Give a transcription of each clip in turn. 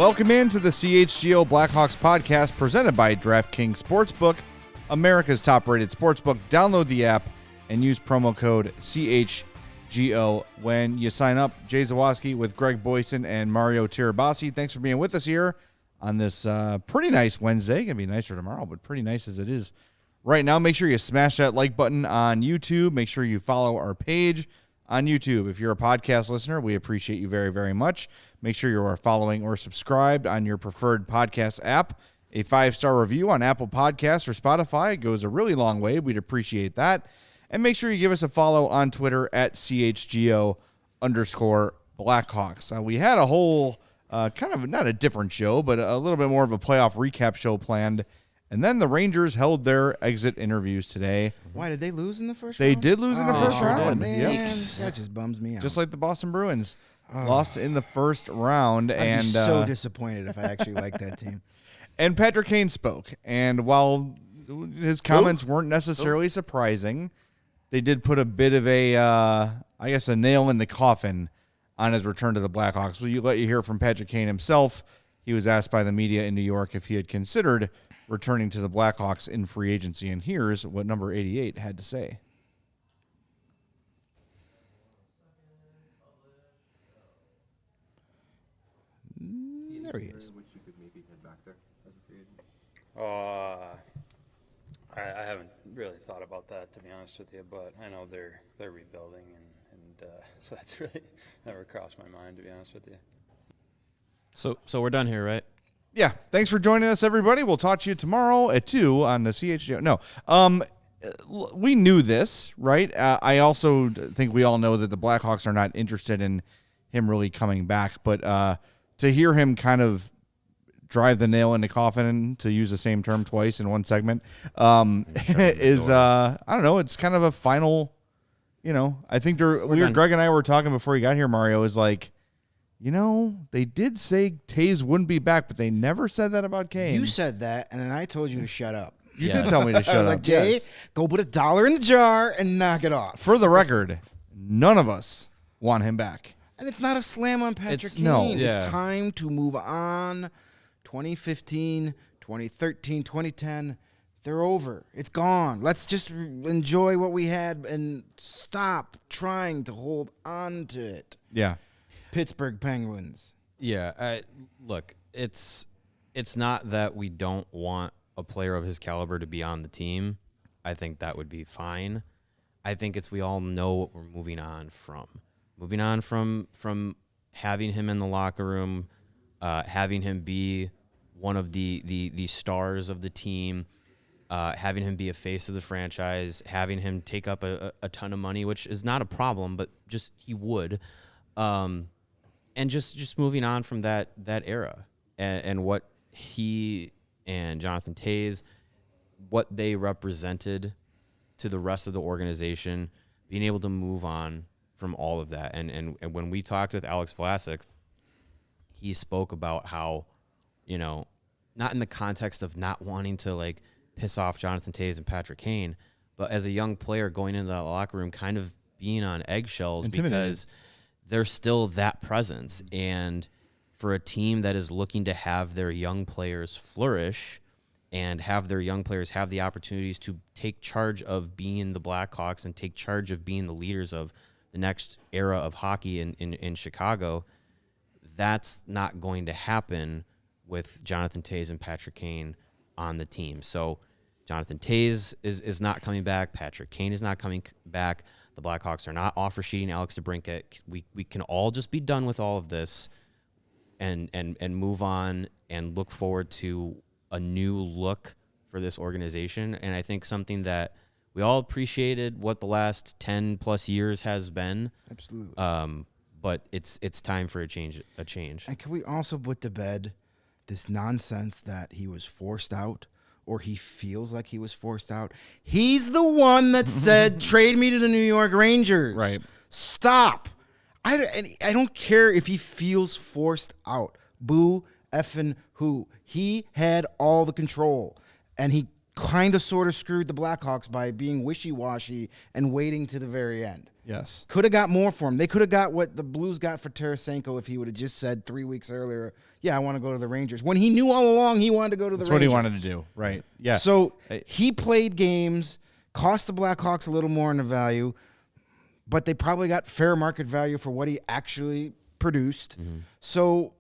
Welcome into the CHGO Blackhawks Podcast presented by DraftKings Sportsbook, America's top-rated sportsbook. Download the app and use promo code CHGO when you sign up. Jay Zawaski with Greg Boysen and Mario Tirabassi. Thanks for being with us here on this pretty nice Wednesday. Going to be nicer tomorrow, but pretty nice as it is right now. Make sure you smash that like button on YouTube. Make sure you follow our page on YouTube. If you're a podcast listener, we appreciate you very, very much. Make sure you are following or subscribed on your preferred podcast app. A 5-star review on Apple Podcasts or Spotify goes a really long way. We'd appreciate that. And make sure you give us a follow on Twitter at CHGO_Blackhawks. We had a whole kind of not a different show, but a little bit more of a playoff recap show planned. And then the Rangers held their exit interviews today. Why, did they lose in the first round? They did lose in the first round. Man, Yep. that just bums me out. Just like the Boston Bruins. Lost in the first round. I'd be so disappointed if I actually liked that team. And Patrick Kane spoke. And while his comments weren't necessarily surprising, they did put a bit of a nail in the coffin on his return to the Blackhawks. We'll let you hear from Patrick Kane himself. He was asked by the media in New York if he had considered returning to the Blackhawks in free agency. And here's what number 88 had to say. There he is. Which you could maybe head back there as a free agent? I haven't really thought about that, to be honest with you, but I know they're rebuilding, and so that's really never crossed my mind, to be honest with you. So we're done here, right? Yeah. Thanks for joining us, everybody. We'll talk to you tomorrow at 2 on the CHGO. No. We knew this, right? I also think we all know that the Blackhawks are not interested in him really coming back, but to hear him kind of drive the nail in the coffin, to use the same term twice in one segment, is, I don't know, it's kind of a final, I think Greg and I were talking before you got here, Mario, is like, they did say Taves wouldn't be back, but they never said that about Kane. You said that, and then I told you to shut up. You did tell me to shut up. Like, Jay, yes. Go put $1 in the jar and knock it off. For the record, none of us want him back. And it's not a slam on Patrick Kane. No. It's time to move on. 2015, 2013, 2010, they're over. It's gone. Let's just enjoy what we had and stop trying to hold on to it. Yeah. Pittsburgh Penguins. Yeah. Look, it's not that we don't want a player of his caliber to be on the team. I think that would be fine. I think it's we all know what we're moving on from. Moving on from having him in the locker room, having him be one of the stars of the team, having him be a face of the franchise, having him take up a ton of money, which is not a problem, but just he would. And just moving on from that era and what he and Jonathan Toews, what they represented to the rest of the organization, being able to move on from all of that. And when we talked with Alex Vlasic, he spoke about how, not in the context of not wanting to like piss off Jonathan Toews and Patrick Kane, but as a young player going into the locker room kind of being on eggshells because they're still that presence. And for a team that is looking to have their young players flourish and have their young players have the opportunities to take charge of being the Blackhawks and take charge of being the leaders of the next era of hockey in Chicago, that's not going to happen with Jonathan Toews and Patrick Kane on the team. So Jonathan Toews is not coming back. Patrick Kane is not coming back. The Blackhawks are not offer sheeting Alex DeBrincat. We can all just be done with all of this and move on and look forward to a new look for this organization. And I think something that we all appreciated what the last 10 plus years has been. Absolutely. But it's time for a change. And can we also put to bed this nonsense that he was forced out or he feels like he was forced out? He's the one that said, trade me to the New York Rangers. Right. Stop. I don't care if he feels forced out. Boo effing who. He had all the control, and he kind of sort of screwed the Blackhawks by being wishy-washy and waiting to the very end. Yes. Could have got more for him. They could have got what the Blues got for Tarasenko if he would have just said 3 weeks earlier, yeah, I want to go to the Rangers. When he knew all along he wanted to go to the That's Rangers. what he wanted to do. Right. Yeah. So he played games, cost the Blackhawks a little more in the value, but they probably got fair market value for what he actually produced. So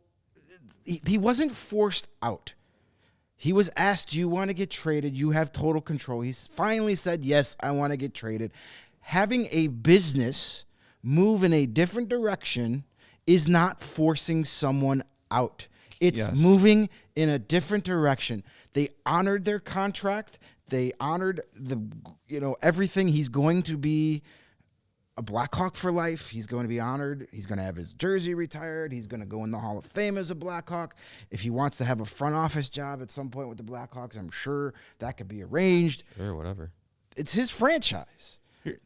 he wasn't forced out. He was asked, do you want to get traded? You have total control. He's finally said, yes, I want to get traded. Having a business move in a different direction is not forcing someone out. It's moving in a different direction. They honored their contract. They honored everything. He's going to be a Blackhawk for life. He's going to be honored. He's going to have his jersey retired. He's going to go in the Hall of Fame as a Blackhawk. If he wants to have a front office job at some point with the Blackhawks, I'm sure that could be arranged. Or whatever. It's his franchise.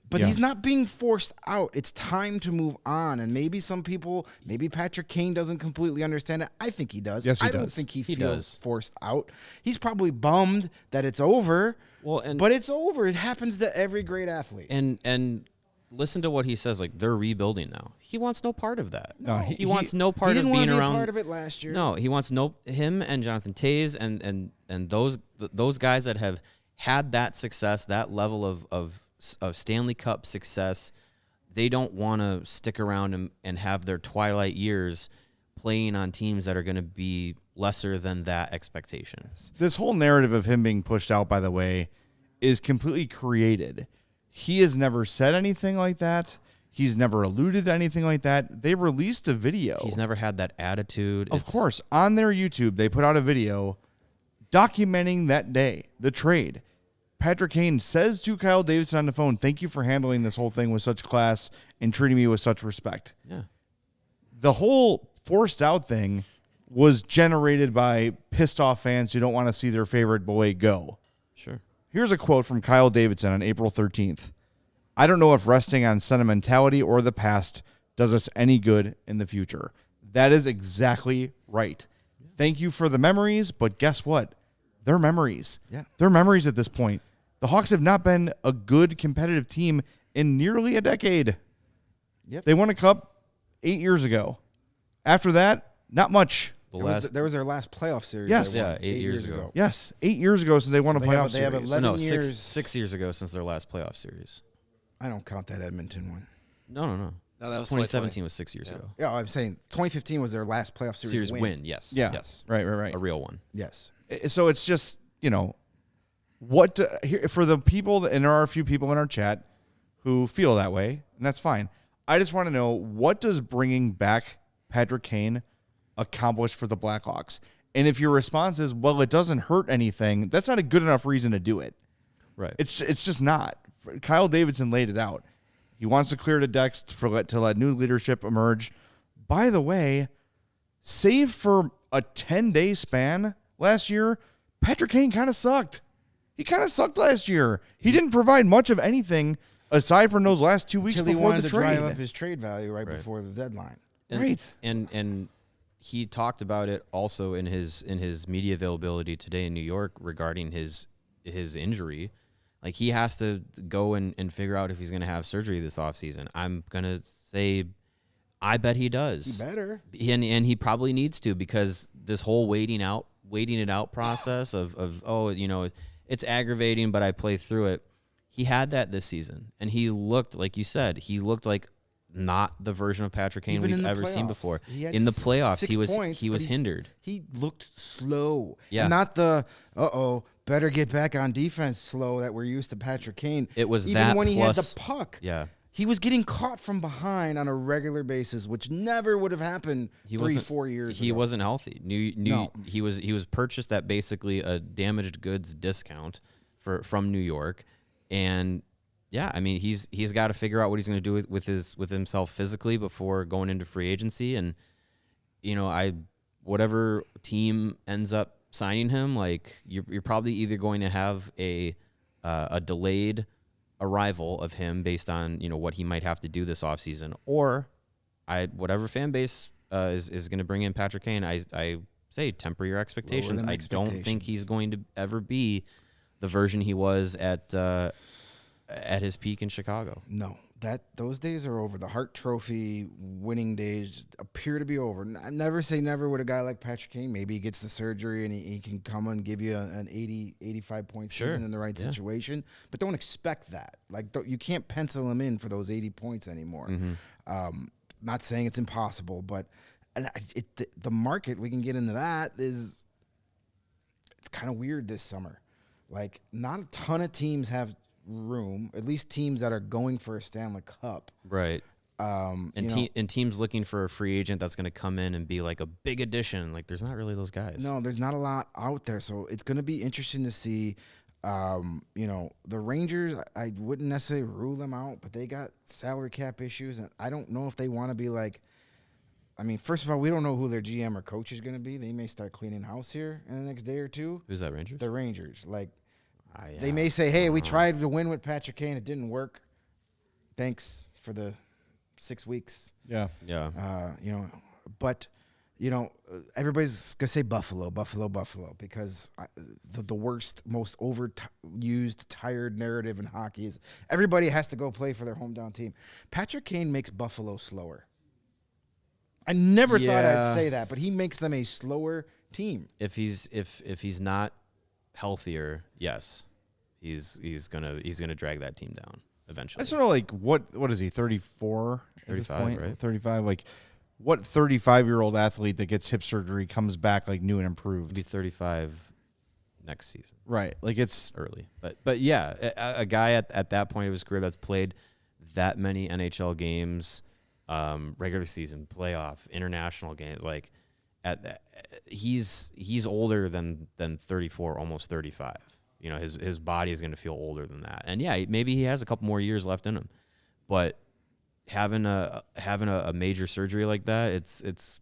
But he's not being forced out. It's time to move on. And maybe some people, maybe Patrick Kane doesn't completely understand it. I think he does. Yes, he I don't does. think he feels does. forced out. He's probably bummed that it's over. Well, But it's over. It happens to every great athlete. And listen to what he says. Like, they're rebuilding now. He wants no part of that. No, he wants no He part of didn't being want to be around. a part of it last year. No, he wants him and Jonathan Toews and those guys that have had that success, that level of Stanley Cup success. They don't want to stick around and have their twilight years playing on teams that are going to be lesser than that expectation. This whole narrative of him being pushed out, by the way, is completely created. He has never said anything like that. He's never alluded to anything like that. They released a video. He's never had that attitude. Of course, on their YouTube, they put out a video documenting that day, the trade. Patrick Kane says to Kyle Davidson on the phone, thank you for handling this whole thing with such class and treating me with such respect. Yeah. The whole forced out thing was generated by pissed off fans who don't want to see their favorite boy go. Sure. Here's a quote from Kyle Davidson on April 13th. I don't know if resting on sentimentality or the past does us any good in the future. That is exactly right. Thank you for the memories, but guess what? They're memories. Yeah. They're memories at this point. The Hawks have not been a good competitive team in nearly a decade. Yep. They won a cup 8 years ago. After that, not much. There was their last playoff series. Yes. they won Yeah, 8 years ago. Yes, 8 years ago since they won a they have- playoff they have series. 11 No, years. 6 years ago since their last playoff series. I don't count that Edmonton one. No. No, that was 2017 was 6 years ago. Yeah, I'm saying 2015 was their last playoff series win. Yes. Yeah. Yes. Right. A real one. Yes. So it's just, for the people, and there are a few people in our chat who feel that way, and that's fine. I just want to know, what does bringing back Patrick Kane accomplish for the Blackhawks? And if your response is, well, it doesn't hurt anything, that's not a good enough reason to do it. Right. It's just not. Kyle Davidson laid it out. He wants to clear the decks to let new leadership emerge. By the way, save for a 10-day span last year, Patrick Kane kind of sucked. He kind of sucked last year. He didn't provide much of anything aside from those last 2 weeks Until he before wanted the to trade. drive up his trade value right before the deadline. Right. And he talked about it also in his media availability today in New York regarding his injury. Like, he has to go and figure out if he's going to have surgery this offseason. I'm going to say I bet he does. He better. And he probably needs to, because this whole waiting it out process of it's aggravating, but I play through it. He had that this season, and he looked, like you said, like not the version of Patrick Kane Even in we've the ever seen playoffs. before. He had In the playoffs, 6 points, he but was hindered. He looked slow. Yeah. And not the, better get back on defense slow that we're used to Patrick Kane. It was even that when he had plus- the puck. Yeah. He was getting caught from behind on a regular basis, which never would have happened 3-4 years ago. He wasn't healthy. No. He was purchased at basically a damaged goods discount from New York, and yeah, I mean he's got to figure out what he's going to do with himself physically before going into free agency, and whatever team ends up signing him, like you're probably either going to have a delayed arrival of him based on what he might have to do this offseason, or whatever fan base is going to bring in Patrick Kane. I say temper your expectations. them I don't think he's going to ever be the version he was at his peak in Chicago. No, those days are over. The Hart Trophy winning days appear to be over. I never say never with a guy like Patrick Kane. Maybe he gets the surgery and he can come and give you an 80, 85 point season in the right situation. But don't expect that. Like you can't pencil him in for those 80 points anymore. Not saying it's impossible, but the market, we can get into that, it's kind of weird this summer. Like not a ton of teams have room, at least teams that are going for a Stanley Cup. Right. And teams looking for a free agent that's going to come in and be like a big addition. Like there's not really those guys. No, there's not a lot out there. So it's going to be interesting to see. The Rangers, I wouldn't necessarily rule them out, but they got salary cap issues. And I don't know if they want to be like, I mean, first of all, we don't know who their GM or coach is going to be. They may start cleaning house here in the next day or two. Who's that, Rangers? The Rangers. Like, they may say, hey, we tried to win with Patrick Kane. It didn't work. Thanks for the 6 weeks. Yeah. But, everybody's going to say Buffalo, because the worst, most overused, tired narrative in hockey is everybody has to go play for their hometown team. Patrick Kane makes Buffalo slower. I never thought I'd say that, but he makes them a slower team. If he's not healthier, yes, he's gonna drag that team down eventually. I just don't know, like what is he, 34? 35, right? 35. Like, what 35-year-old athlete that gets hip surgery comes back like new and improved? He'll be 35 next season, right? Like it's early, but yeah, a guy at that point of his career that's played that many NHL games, regular season, playoff, international games, like. He's older than 34, almost 35. His body is going to feel older than that. And yeah, maybe he has a couple more years left in him. But having a major surgery like that, it's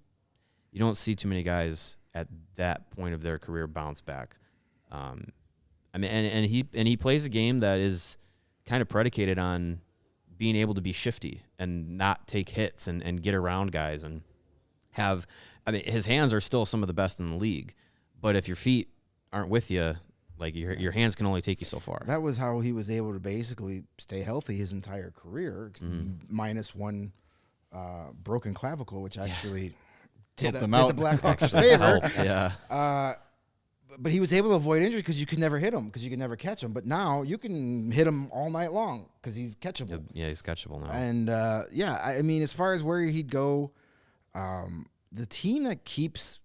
you don't see too many guys at that point of their career bounce back. I mean, and he plays a game that is kind of predicated on being able to be shifty and not take hits and get around guys and have. I mean, his hands are still some of the best in the league, but if your feet aren't with you, like your hands can only take you so far. That was how he was able to basically stay healthy his entire career, minus one broken clavicle, which actually did the Blackhawks favor. Helped, yeah. But he was able to avoid injury because you could never hit him, because you could never catch him. But now you can hit him all night long because he's catchable. Yeah, he's catchable now. And I mean, as far as where he'd go. The team that keeps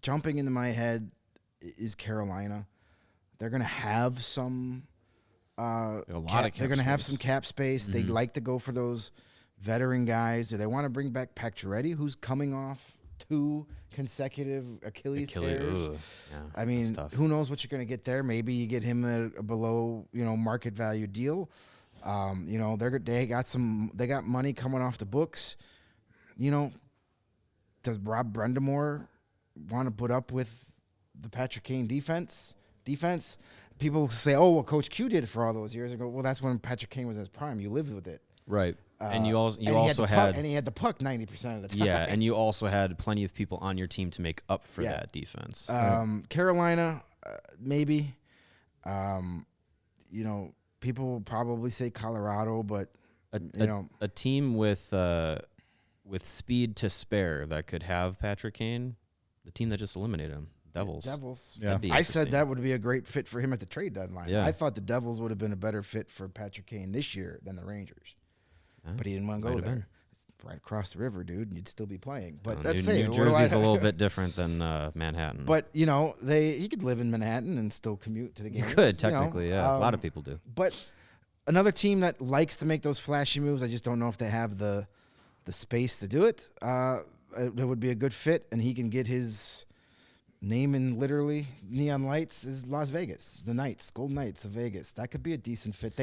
jumping into my head is Carolina. They're going to have some they're going to have some cap space. They like to go for those veteran guys. Do they want to bring back Pacioretty, who's coming off 2 consecutive Achilles tears? Yeah, I mean, who knows what you're going to get there? Maybe you get him a below, market value deal. They got money coming off the books. Does Rob Brendamore want to put up with the Patrick Kane defense? People say, oh, well, Coach Q did it for all those years ago. Well, that's when Patrick Kane was in his prime. You lived with it. Right. And he had the puck 90% of the time. Yeah, and you also had plenty of people on your team to make up for that defense. Carolina, maybe. People will probably say Colorado, but a team with speed to spare that could have Patrick Kane, the team that just eliminated him, Devils. Yeah. I said that would be a great fit for him at the trade deadline. Yeah. I thought the Devils would have been a better fit for Patrick Kane this year than the Rangers. Yeah. But he didn't want to go there. It's right across the river, dude. You'd still be playing. But that's it. New Jersey's a little bit different than Manhattan. But, he could live in Manhattan and still commute to the games. You could, technically, yeah. A lot of people do. But another team that likes to make those flashy moves, I just don't know if they have the space to do it. It would be a good fit, and he can get his name in literally neon lights is Las Vegas, the Knights, Golden Knights of Vegas. That could be a decent fit.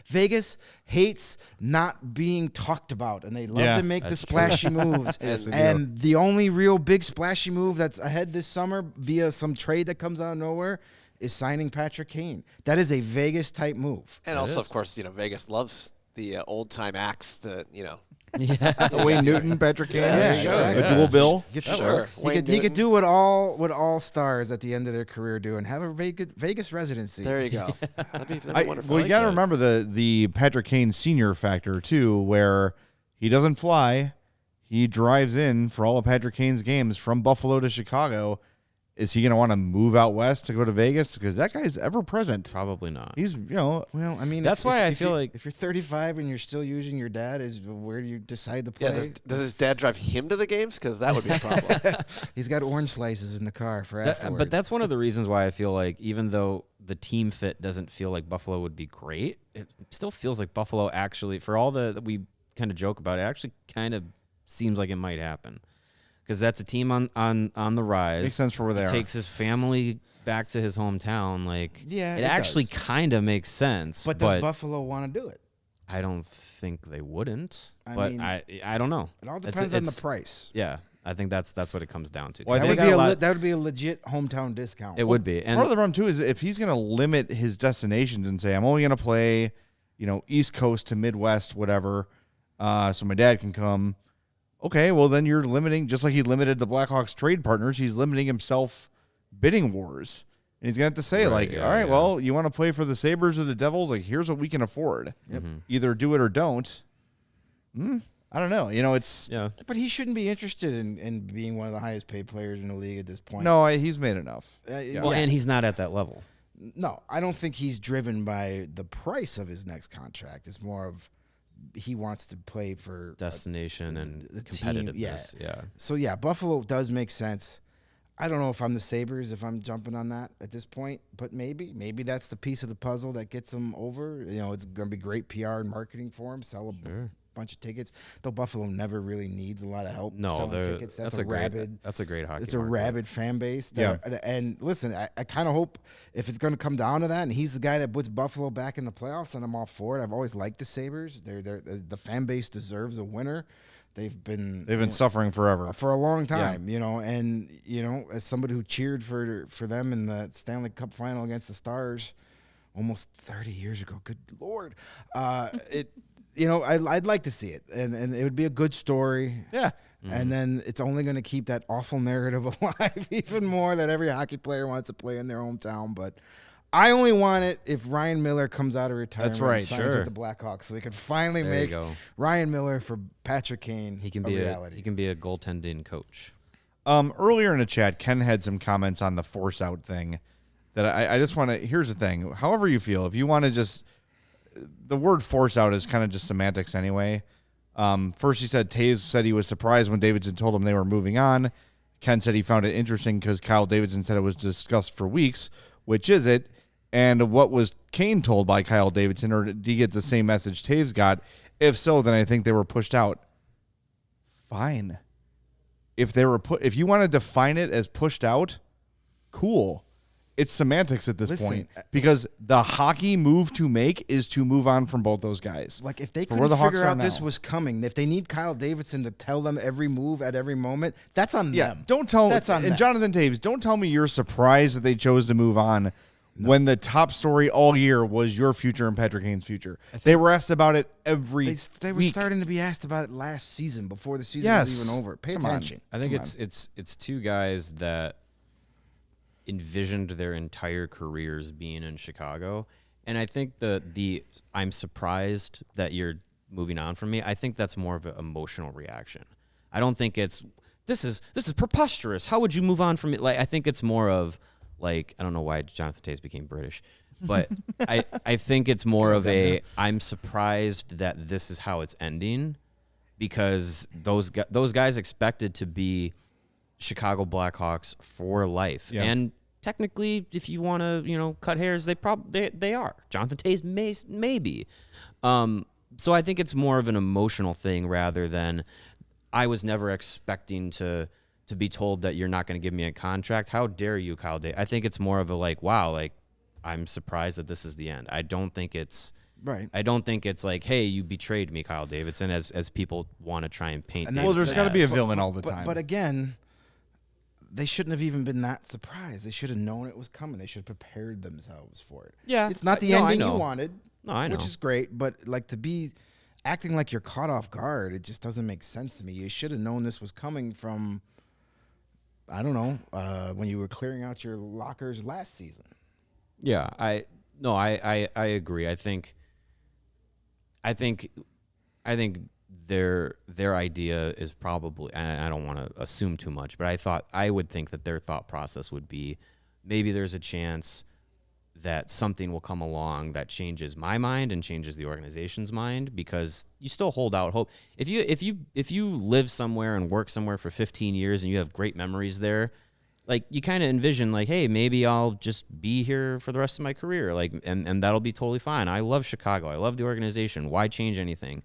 Vegas hates not being talked about, and they love to make the splashy moves. And the only real big splashy move that's ahead this summer via some trade that comes out of nowhere is signing Patrick Kane. That is a Vegas-type move. And also, of course, Vegas loves the old-time acts to, Wayne Newton, Patrick Kane, Yeah, sure. exactly. a dual bill. He could, Sure. he Wayne could, he could Newton. do what all stars at the end of their career do and have a Vegas residency. There you go. That'd be wonderful. Well, you got to remember the Patrick Kane senior factor too, where he doesn't fly, he drives in for all of Patrick Kane's games from Buffalo to Chicago. Is he going to want to move out west to go to Vegas? Because that guy's ever present. Probably not. He's, Well, I mean, That's why I feel like- if you're 35 and you're still using your dad, is where do you decide to play? Yeah, does his dad drive him to the games? Because that would be a problem. He's got orange slices in the car for afterwards. But that's one of the reasons why I feel like even though the team fit doesn't feel like Buffalo would be great, it still feels like Buffalo actually, for all that we kind of joke about it, actually kind of seems like it might happen. Because that's a team on the rise. Makes sense for where they are. Takes his family back to his hometown. Like, Yeah, it it actually does. kind of makes sense. But does Buffalo want to do it? I don't think they wouldn't. I But mean, I don't know. It all It's- depends on the it's- price. Yeah, I think that's what it comes down to. Well, I That think would, be got that would be a legit hometown discount. it would be. And Part of the problem too is if he's going to limit his destinations and say I'm only going to play, East Coast to Midwest, whatever, so my dad can come. Okay, well then you're limiting, just like he limited the Blackhawks trade partners. He's limiting himself bidding wars, and he's going to have to say Right, yeah, all right, yeah. well, you want to play for the Sabres or the Devils? Like, here's what we can afford. Yep. Either do it or don't. I don't know. It's yeah. But he shouldn't be interested in being one of the highest paid players in the league at this point. no, he's made enough. Well, and he's not at that level. No, I don't think he's driven by the price of his next contract. It's more of he wants to play for Destination and the team, competitiveness. Yeah. So yeah, Buffalo does make sense. I don't know if I'm the Sabres, if I'm jumping on that at this point, but maybe that's the piece of the puzzle that gets them over. It's going to be great PR and marketing for them. Sell a bunch of tickets. Though Buffalo never really needs a lot of help No, selling tickets. That's a rabid. That's a great hockey. It's a market. rabid fan base. Yeah. And listen, I kind of hope if it's going to come down to that, and he's the guy that puts Buffalo back in the playoffs, and I'm all for it. I've always liked the Sabres. The fan base deserves a winner. They've been Suffering forever. for a long time, and as somebody who cheered for them in the Stanley Cup final against the Stars almost 30 years ago. Good Lord. I'd like to see it, and it would be a good story. Yeah. And then it's only going to keep that awful narrative alive even more that every hockey player wants to play in their hometown. But I only want it if Ryan Miller comes out of retirement That's right, and signs sure. with the Blackhawks, so we can finally There you make go. Ryan Miller for Patrick Kane He can a be reality. he can be a goaltending coach. Earlier in the chat, Ken had some comments on the force out thing that I just want to. Here's the thing. However you feel, if you want to just, the word force out is kind of just semantics anyway. First, he said Taves said he was surprised when Davidson told him they were moving on. Ken said he found it interesting because Kyle Davidson said it was discussed for weeks. Which is it? And what was Kane told by Kyle Davidson, or did he get the same message Taves got? If so, then I think they were pushed out. Fine. If you want to define it as pushed out, cool. It's semantics at this Listen, point because the hockey move to make is to move on from both those guys. Like, if they For where couldn't the Hawks figure are out this now. was coming, if they need Kyle Davidson to tell them every move at every moment, that's on them. Don't tell That's on and them. Jonathan Taves, don't tell me you're surprised that they chose to move on when the top story all year was your future and Patrick Kane's future. They were asked about it every They were week. starting to be asked about it last season before the season Yes. was even over. Pay Come on. attention. I think it's two guys that envisioned their entire careers being in Chicago, and I think the I'm surprised that you're moving on from me. I think that's more of an emotional reaction. I don't think it's this is preposterous. How would you move on from it? Like, I think it's more of like, I don't know why Jonathan Taves became British, but I think it's more of a I'm surprised that this is how it's ending, because those guys expected to be Chicago Blackhawks for life. Yeah. And technically, if you want to, cut hairs, they are. Jonathan Taves maybe. So I think it's more of an emotional thing rather than I was never expecting to be told that you're not going to give me a contract. How dare you, Kyle Davidson? I think it's more of a like, wow, like I'm surprised that this is the end. I don't think it's Right. I don't think it's like, hey, you betrayed me, Kyle Davidson, as people want to try and paint. And Well, Davidson there's got to be a as. villain all the But, time. but again, they shouldn't have even been that surprised. They should have known it was coming. They should have prepared themselves for it. Yeah. It's not the No, I ending you know. wanted. No, I know. Which is great, but like to be acting like you're caught off guard, it just doesn't make sense to me. You should have known this was coming from, I don't know, when you were clearing out your lockers last season. Yeah, I agree. I think their idea is probably, and I don't want to assume too much, but I would think that their thought process would be maybe there's a chance that something will come along that changes my mind and changes the organization's mind, because you still hold out hope. If you live somewhere and work somewhere for 15 years and you have great memories there, like you kind of envision like, hey, maybe I'll just be here for the rest of my career, like, and that'll be totally fine. I love Chicago. I love the organization. Why change anything?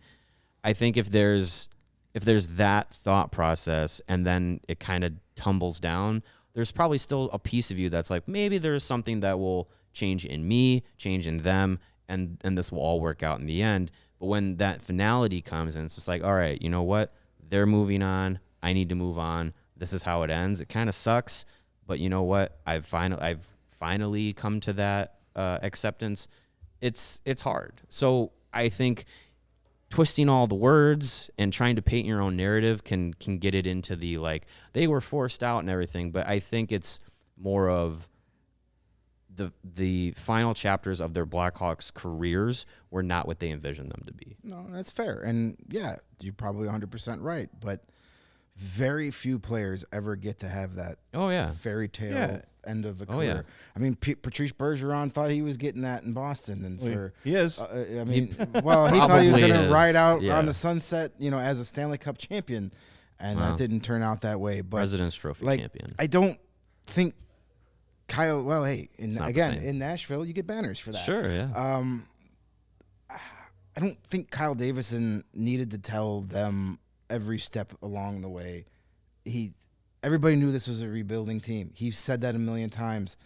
I think if there's that thought process and then it kind of tumbles down, there's probably still a piece of you that's like, maybe there's something that will change in me, change in them, and this will all work out in the end. But when that finality comes and it's just like, all right, you know what? They're moving on. I need to move on. This is how it ends. It kind of sucks, but you know what? I've finally come to that acceptance. It's hard. So I think twisting all the words and trying to paint your own narrative can get it into the like they were forced out and everything. But I think it's more of the final chapters of their Blackhawks careers were not what they envisioned them to be. No, that's fair. And yeah, you're probably 100% right. But very few players ever get to have that fairy tale end of a career. Yeah. I mean, Patrice Bergeron thought he was getting that in Boston. And he is. I mean, he thought he was going to ride out on the sunset, as a Stanley Cup champion. And that didn't turn out that way. But President's Trophy champion. I don't think Kyle, well, hey, in in Nashville, you get banners for that. Sure, yeah. I don't think Kyle Davison needed to tell them every step along the way. Everybody knew this was a rebuilding team. He said that a million times.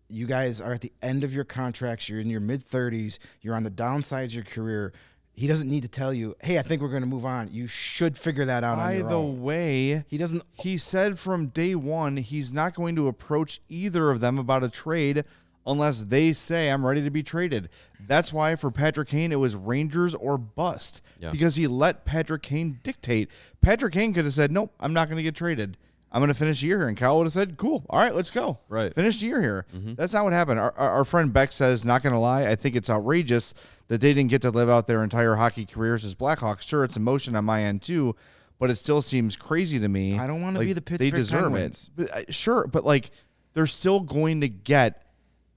You guys are at the end of your contracts. You're in your mid-30s. You're on the downside of your career. He doesn't need to tell you, hey, I think we're going to move on. You should figure that out on your own. By the way, he said from day one he's not going to approach either of them about a trade unless they say, I'm ready to be traded. That's why for Patrick Kane, it was Rangers or bust, because he let Patrick Kane dictate. Patrick Kane could have said, nope, I'm not going to get traded. I'm going to finish the year here. And Kyle would have said, cool, all right, let's go. Right. Finish the year here. Mm-hmm. That's not what happened. Our friend Beck says, not going to lie, I think it's outrageous that they didn't get to live out their entire hockey careers as Blackhawks. Sure, it's emotion on my end too, but it still seems crazy to me. I don't want to be the Pittsburgh Penguins. Sure, but like they're still going to get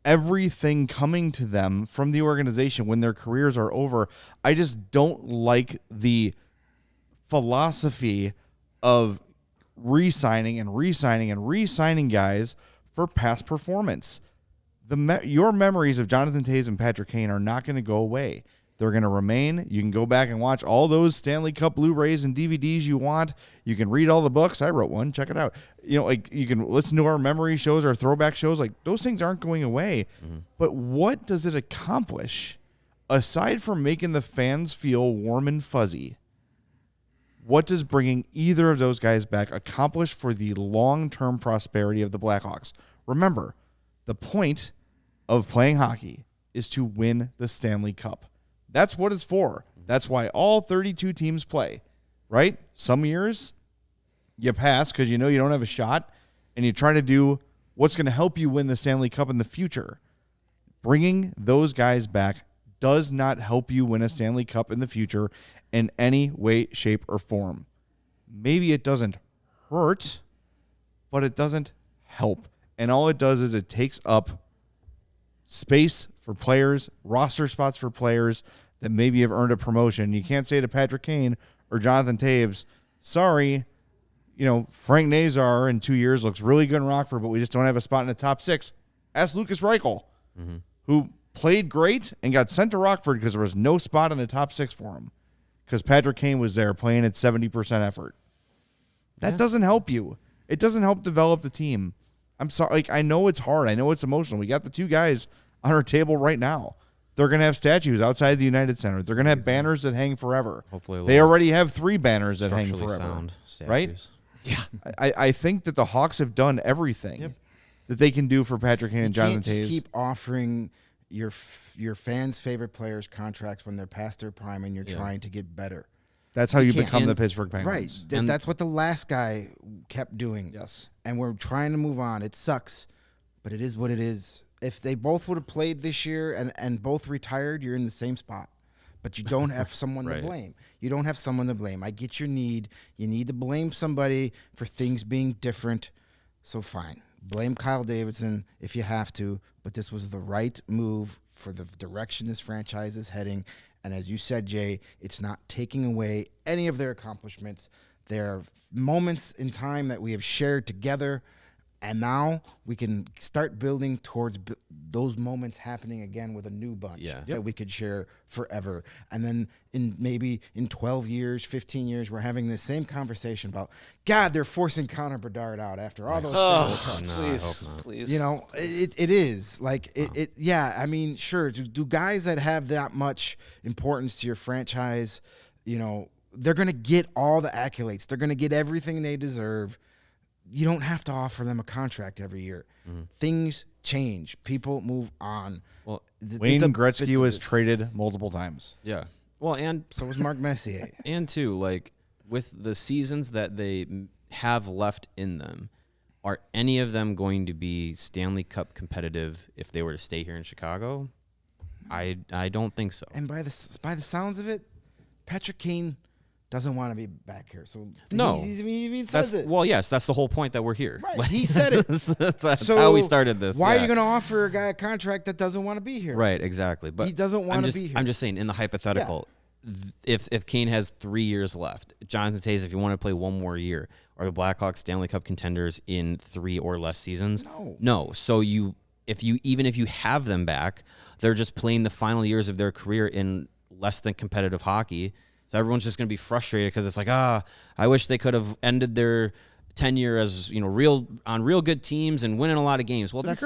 everything coming to them from the organization when their careers are over. I just don't like the philosophy of re-signing and re-signing and re-signing guys for past performance. Your memories of Jonathan Toews and Patrick Kane are not going to go away. They're going to remain. You can go back and watch all those Stanley Cup Blu-rays and DVDs you want. You can read all the books. I wrote one. Check it out. You can listen to our memory shows, our throwback shows. Like, those things aren't going away. Mm-hmm. But what does it accomplish aside from making the fans feel warm and fuzzy? What does bringing either of those guys back accomplish for the long-term prosperity of the Blackhawks? Remember, the point of playing hockey is to win the Stanley Cup. That's what it's for. That's why all 32 teams play, right? Some years you pass because you know you don't have a shot, and you try to do what's going to help you win the Stanley Cup in the future. Bringing those guys back does not help you win a Stanley Cup in the future in any way, shape, or form. Maybe it doesn't hurt, but it doesn't help. And all it does is it takes up space for players, roster spots for players that maybe have earned a promotion. You can't say to Patrick Kane or Jonathan Toews, sorry, Frank Nazar in 2 years looks really good in Rockford, but we just don't have a spot in the top 6. Ask Lucas Reichel, who played great and got sent to Rockford because there was no spot in the top 6 for him because Patrick Kane was there playing at 70% effort. That doesn't help you. It doesn't help develop the team. I'm sorry. I know it's hard. I know it's emotional. We got the 2 guys on our table right now. They're going to have statues outside the United Center. They're going to have banners that hang forever. Hopefully, they already have 3 banners that hang forever. Sound right? Yeah. I think that the Hawks have done everything that they can do for Patrick Kane and Jonathan Toews. You can't just keep offering your fans' favorite players' contracts when they're past their prime and you're trying to get better. That's how you can't- become and- the Pittsburgh Penguins. Right. That's what the last guy kept doing. Yes. And we're trying to move on. It sucks, but it is what it is. If they both would have played this year and both retired, you're in the same spot. But you don't have someone Right. to blame. You don't have someone to blame. I get your need. You need to blame somebody for things being different. So fine. Blame Kyle Davidson if you have to, but this was the right move for the direction this franchise is heading. And as you said, Jay, it's not taking away any of their accomplishments. There are moments in time that we have shared together, and now we can start building towards those moments happening again with a new bunch that we could share forever. And then maybe in 12 years, 15 years, we're having the same conversation about, God, they're forcing Connor Bedard out after all those Stanley Cups. No, I Please, hope not. please. You know, it is like it. Yeah, I mean, sure. Do guys that have that much importance to your franchise, you know, they're gonna get all the accolades. They're gonna get everything they deserve. You don't have to offer them a contract every year. Things change. People move on. Well, Wayne Gretzky was traded multiple times. yeah. Well, and So was Mark Messier. And too, like with the seasons that they have left in them, are any of them going to be Stanley Cup competitive if they were to stay here in Chicago? I don't think so. And by the sounds of it, Patrick Kane doesn't want to be back here. So No. he even says it. Well, yes, that's the whole point that we're here. Right, he said it. that's So how we started this. Why are yeah. you going to offer a guy a contract that doesn't want to be here? Right, exactly. But He doesn't wanna be here. I'm just saying, in the hypothetical, if Kane has 3 years left, Jonathan Toews, if you want to play one more year, are the Blackhawks Stanley Cup contenders in 3 or less seasons? No. So if you have them back, they're just playing the final years of their career in less than competitive hockey. So everyone's just going to be frustrated because it's like, I wish they could have ended their tenure as, you know, real good teams and winning a lot of games. Well, that's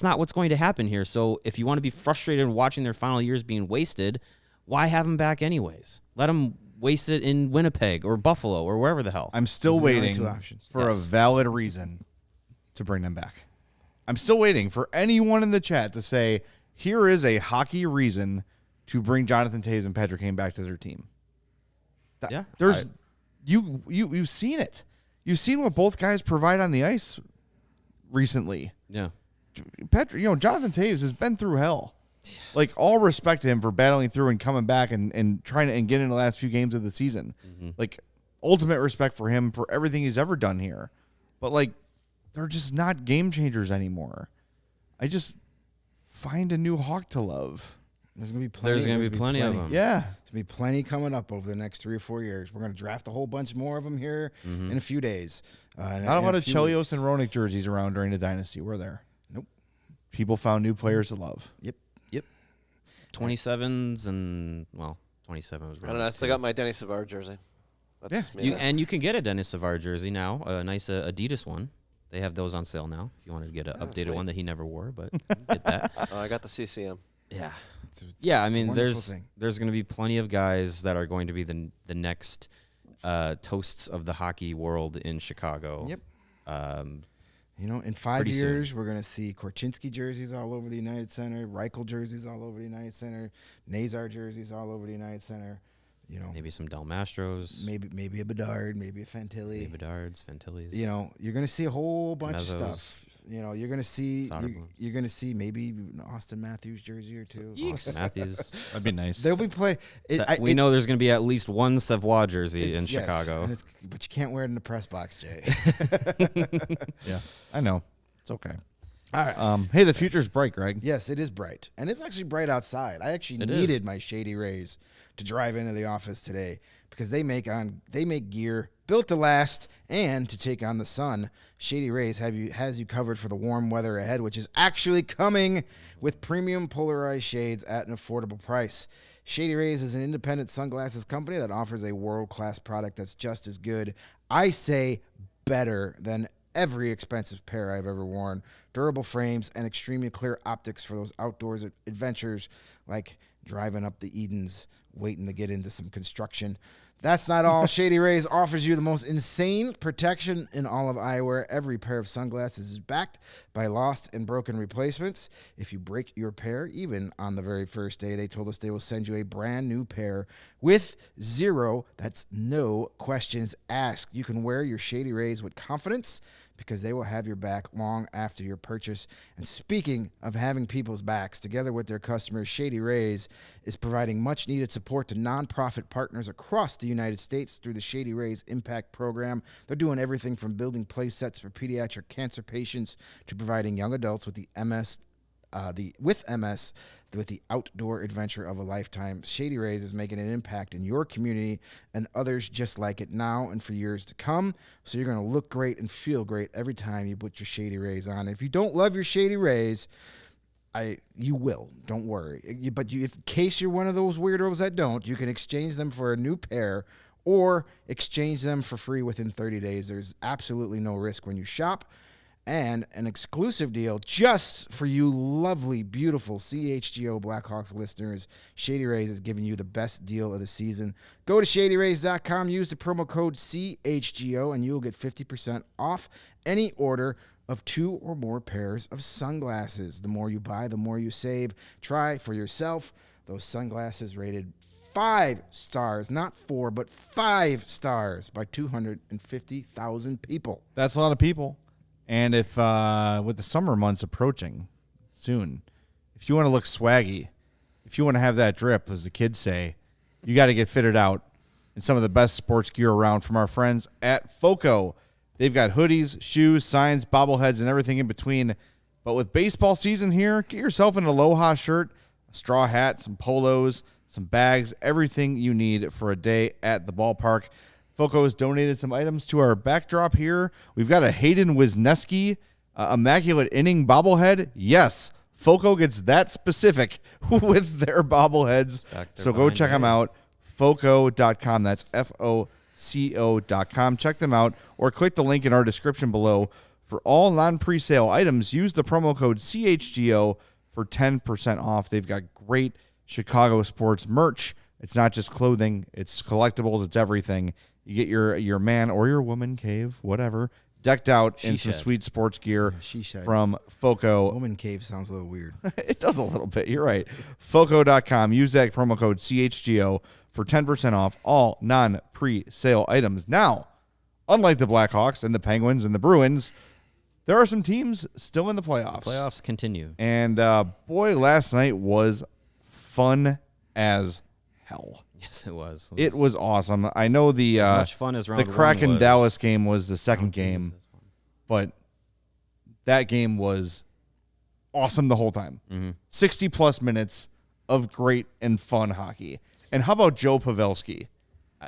not what's going to happen here. So if you want to be frustrated watching their final years being wasted, why have them back anyways? Let them waste it in Winnipeg or Buffalo or wherever the hell. I'm still Those are the only waiting two options. for a valid reason to bring them back. I'm still waiting for anyone in the chat to say, here is a hockey reason to bring Jonathan Toews and Patrick Kane back to their team. There's you've seen it. You've seen what both guys provide on the ice recently. Yeah. Patrick, Jonathan Toews has been through hell. Like, all respect to him for battling through and coming back and trying to get in the last few games of the season. Like, ultimate respect for him for everything he's ever done here. But, like, they're just not game changers anymore. I just find a new Hawk to love. There's going to be plenty. There's going to be plenty of them. Yeah. There's going to be plenty coming up over the next 3 or 4 years. We're going to draft a whole bunch more of them here in a few days. Not a lot of Chelios and Roenick jerseys around during the dynasty, were there? Nope. People found new players to love. Yep. 27s and 27 was. I don't know. I still got my Denny Savard jersey. That's just me. You can get a Dennis Savard jersey now, a nice Adidas one. They have those on sale now. If you wanted to get an updated sweet. one that he never wore, but get that. Oh, I got the CCM. Yeah. It's Yeah, I a mean, wonderful thing. there's going to be plenty of guys that are going to be the next toasts of the hockey world in Chicago. Yep. Um, In 5 Pretty soon. years, we're going to see Korchinski jerseys all over the United Center, Reichel jerseys all over the United Center, Nazar jerseys all over the United Center. maybe some Del Mastros, Maybe a Bedard, maybe a Fantilli. Bedards, Fantillis. You're going to see a whole bunch of Mezzos. stuff. You're going to see Soderblom. you're going to see maybe an Austin Matthews jersey or two. Austin Matthews. That'd be nice. They'll be play. We know there's going to be at least one Savoie jersey in Chicago. But you can't wear it in the press box, Jay. Yeah, I know. It's okay. All right. Hey, the future's bright, Greg. Yes, it is bright. And it's actually bright outside. I actually needed my Shady Rays to drive into the office today because they make gear built to last and to take on the sun. Shady Rays has you covered for the warm weather ahead, which is actually coming with premium polarized shades at an affordable price. Shady Rays is an independent sunglasses company that offers a world-class product that's just as good. I say better than every expensive pair I've ever worn. Durable frames and extremely clear optics for those outdoors adventures like driving up the Edens, waiting to get into some construction. That's not all. Shady Rays offers you the most insane protection in all of eyewear. Every pair of sunglasses is backed by lost and broken replacements. If you break your pair, even on the very first day, they told us they will send you a brand new pair with zero, that's no questions asked. You can wear your Shady Rays with confidence because they will have your back long after your purchase. And speaking of having people's backs, together with their customers, Shady Rays is providing much-needed support to nonprofit partners across the United States through the Shady Rays Impact Program. They're doing everything from building play sets for pediatric cancer patients to providing young adults with with the outdoor adventure of a lifetime. Shady Rays is making an impact in your community and others just like it now and for years to come. So you're going to look great and feel great every time you put your Shady Rays on. If you don't love your Shady Rays, you will. Don't worry. But in case you're one of those weirdos that don't, you can exchange them for a new pair or exchange them for free within 30 days. There's absolutely no risk when you shop. And an exclusive deal just for you lovely, beautiful CHGO Blackhawks listeners. Shady Rays is giving you the best deal of the season. Go to ShadyRays.com, use the promo code CHGO, and you will get 50% off any order of 2 or more pairs of sunglasses. The more you buy, the more you save. Try for yourself those sunglasses rated 5 stars, not 4, but 5 stars by 250,000 people. That's a lot of people. And if with the summer months approaching soon, if you want to look swaggy, if you want to have that drip, as the kids say, you got to get fitted out in some of the best sports gear around from our friends at FOCO. They've got hoodies, shoes, signs, bobbleheads, and everything in between. But with baseball season here, get yourself an Aloha shirt, a straw hat, some polos, some bags, everything you need for a day at the ballpark. FOCO has donated some items to our backdrop here. We've got a Hayden Wisniewski Immaculate Inning bobblehead. Yes, FOCO gets that specific with their bobbleheads. So go check them out. FOCO.com. That's FOCO.com. Check them out or click the link in our description below. For all non-presale items, use the promo code CHGO for 10% off. They've got great Chicago sports merch. It's not just clothing. It's collectibles. It's everything. You get your man or your woman cave, whatever, decked out in some sweet sports gear from FOCO. Woman cave sounds a little weird. It does a little bit. You're right. FOCO.com. Use that promo code CHGO for 10% off all non-pre-sale items. Now, unlike the Blackhawks and the Penguins and the Bruins, there are some teams still in the playoffs. The playoffs continue. And, boy, last night was fun as hell. Yes, it was. It was awesome. I know the as much fun as round the Kraken one was. Dallas game was the second game, but that game was awesome the whole time. 60-plus minutes of great and fun hockey. And how about Joe Pavelski?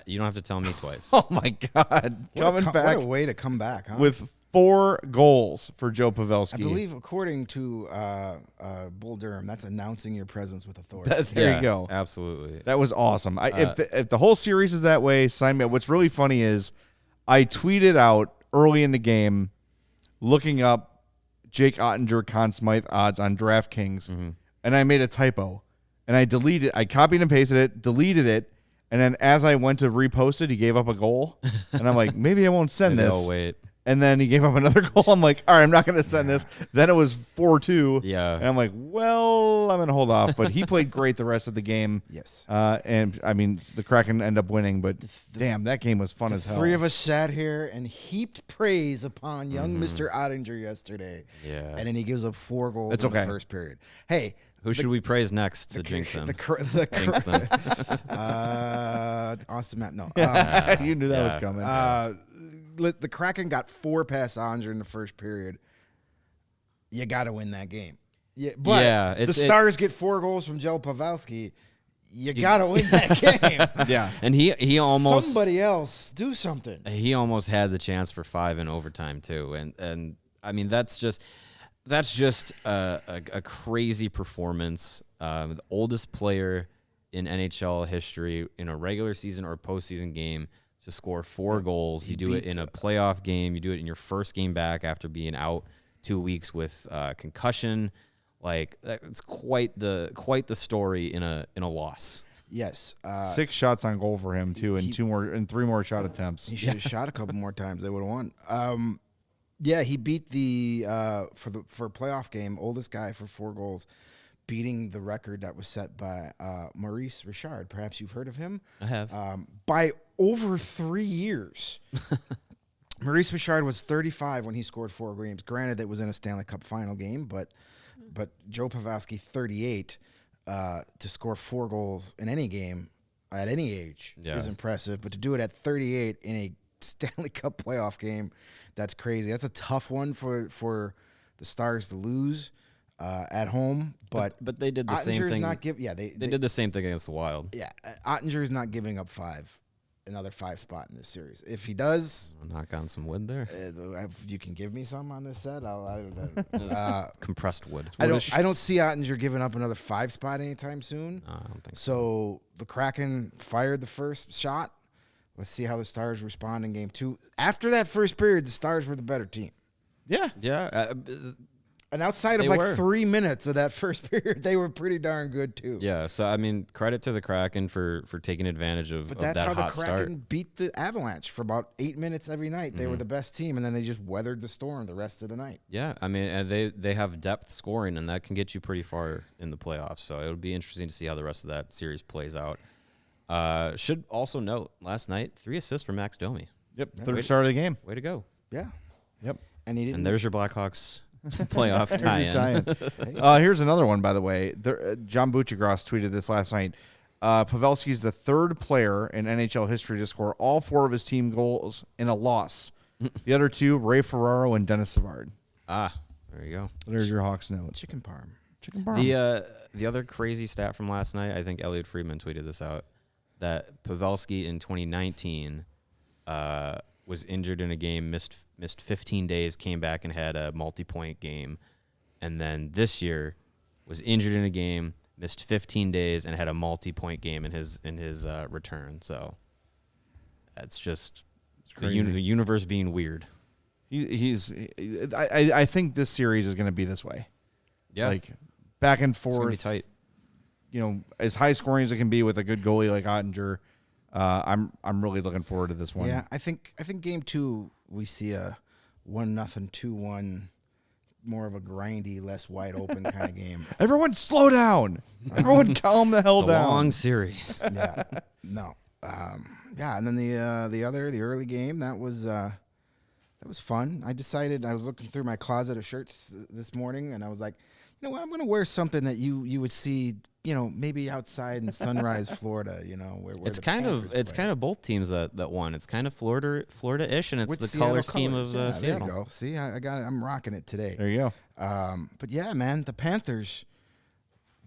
You don't have to tell me twice. Oh, my God. Coming back. What a way to come back, huh? With 4 goals for Joe Pavelski. I believe, according to Bull Durham, that's announcing your presence with authority. There you go. Absolutely. That was awesome. If the whole series is that way, sign me up. What's really funny is I tweeted out early in the game looking up Jake Ottinger Conn Smythe odds on DraftKings, and I made a typo. And I copied and pasted it, deleted it, and then as I went to repost it, he gave up a goal. And I'm like, maybe I won't send this. Oh, wait. And then he gave up another goal. I'm like, all right, I'm not going to send this. Then it was 4-2. Yeah. And I'm like, well, I'm going to hold off. But he played great the rest of the game. Yes. And, I mean, the Kraken end up winning. But, damn, that game was fun as hell. 3 of us sat here and heaped praise upon young Mr. Ottinger yesterday. Yeah. And then he gives up 4 goals It's in okay. the first period. Hey. Who should we praise next to jinx them? Jinx them. Austin Matt. No. You knew that was coming. The Kraken got 4 past Ottinger in the first period. You got to win that game. Yeah, but the Stars get 4 goals from Joe Pavelski. You got to win that game. Yeah. And he almost somebody else do something. He almost had the chance for 5 in overtime too. And I mean that's just a crazy performance. The oldest player in NHL history in a regular season or postseason game to score 4 goals. You do it in a playoff game. You do it in your first game back after being out 2 weeks with concussion. Like it's quite the story in a loss. Yes. 6 shots on goal for him too, he- and 3 more shot attempts. He should have shot a couple more times. They would have won. Yeah, he beat the for a playoff game, oldest guy for 4 goals, beating the record that was set by Maurice Richard. Perhaps you've heard of him. I have. By over 3 years. Maurice Richard was 35 when he scored 4 games. Granted, it was in a Stanley Cup final game, but Joe Pavelski, 38, to score 4 goals in any game at any age is impressive. But to do it at 38 in a Stanley Cup playoff game, that's crazy. That's a tough one for the Stars to lose at home. But they did the same thing. They did the same thing against the Wild. Yeah, Ottinger's not giving up another 5 spot in this series. If he does, I'll knock on some wood there. you can give me some on this set. Compressed wood. I don't see Ottinger giving up another 5 spot anytime soon. No, I don't think So the Kraken fired the first shot. Let's see how the Stars respond in game 2. After that first period, the Stars were the better team. Yeah. Yeah. And outside of They like were. 3 minutes of that first period, they were pretty darn good too. Yeah. So, I mean, credit to the Kraken for taking advantage of But that that's how the hot Kraken start. beat the Avalanche for about 8 minutes every night. They were the best team, and then they just weathered the storm the rest of the night. Yeah. I mean, and they have depth scoring, and that can get you pretty far in the playoffs. So it would be interesting to see how the rest of that series plays out. Should also note, last night, 3 assists for Max Domi. Yep. Third start of the game. Way to go. Yeah. Yep. And he didn't. And there's your Blackhawks playoff There's your tie-in. tie-in. Here's another one, by the way. John Buchagros tweeted this last night. Pavelski's the 3rd player in NHL history to score all 4 of his team goals in a loss. The other 2, Ray Ferraro and Dennis Savard. There you go. There's your Hawks note. Chicken parm. Chicken parm. The other crazy stat from last night, I think Elliot Friedman tweeted this out, that Pavelski in 2019 was injured in a game, missed 15 days, came back and had a multi-point game, and then this year was injured in a game, missed 15 days, and had a multi-point game in his return. So that's just the universe being weird. I think this series is going to be this way. Yeah, Like back and it's gonna be forth. tight. You know, as high scoring as it can be with a good goalie like Ottinger. I'm really looking forward to this one. Yeah, I think game 2 we see a 1-0, 2-1, more of a grindy, less wide open kind of game. Everyone slow down. Everyone calm the hell It's a down. long series. Yeah, no, yeah, and then the early game that was fun. I decided, I was looking through my closet of shirts this morning, and I was like, you know what, I'm going to wear something that you would see, maybe outside in Sunrise, Florida, where It's the kind Panthers play. of both teams that won. It's kind of Florida-ish, and it's With the Seattle color scheme colors. of Yeah, Seattle. There you go. See, I got it. I'm rocking it today. There you go. But yeah, man, the Panthers,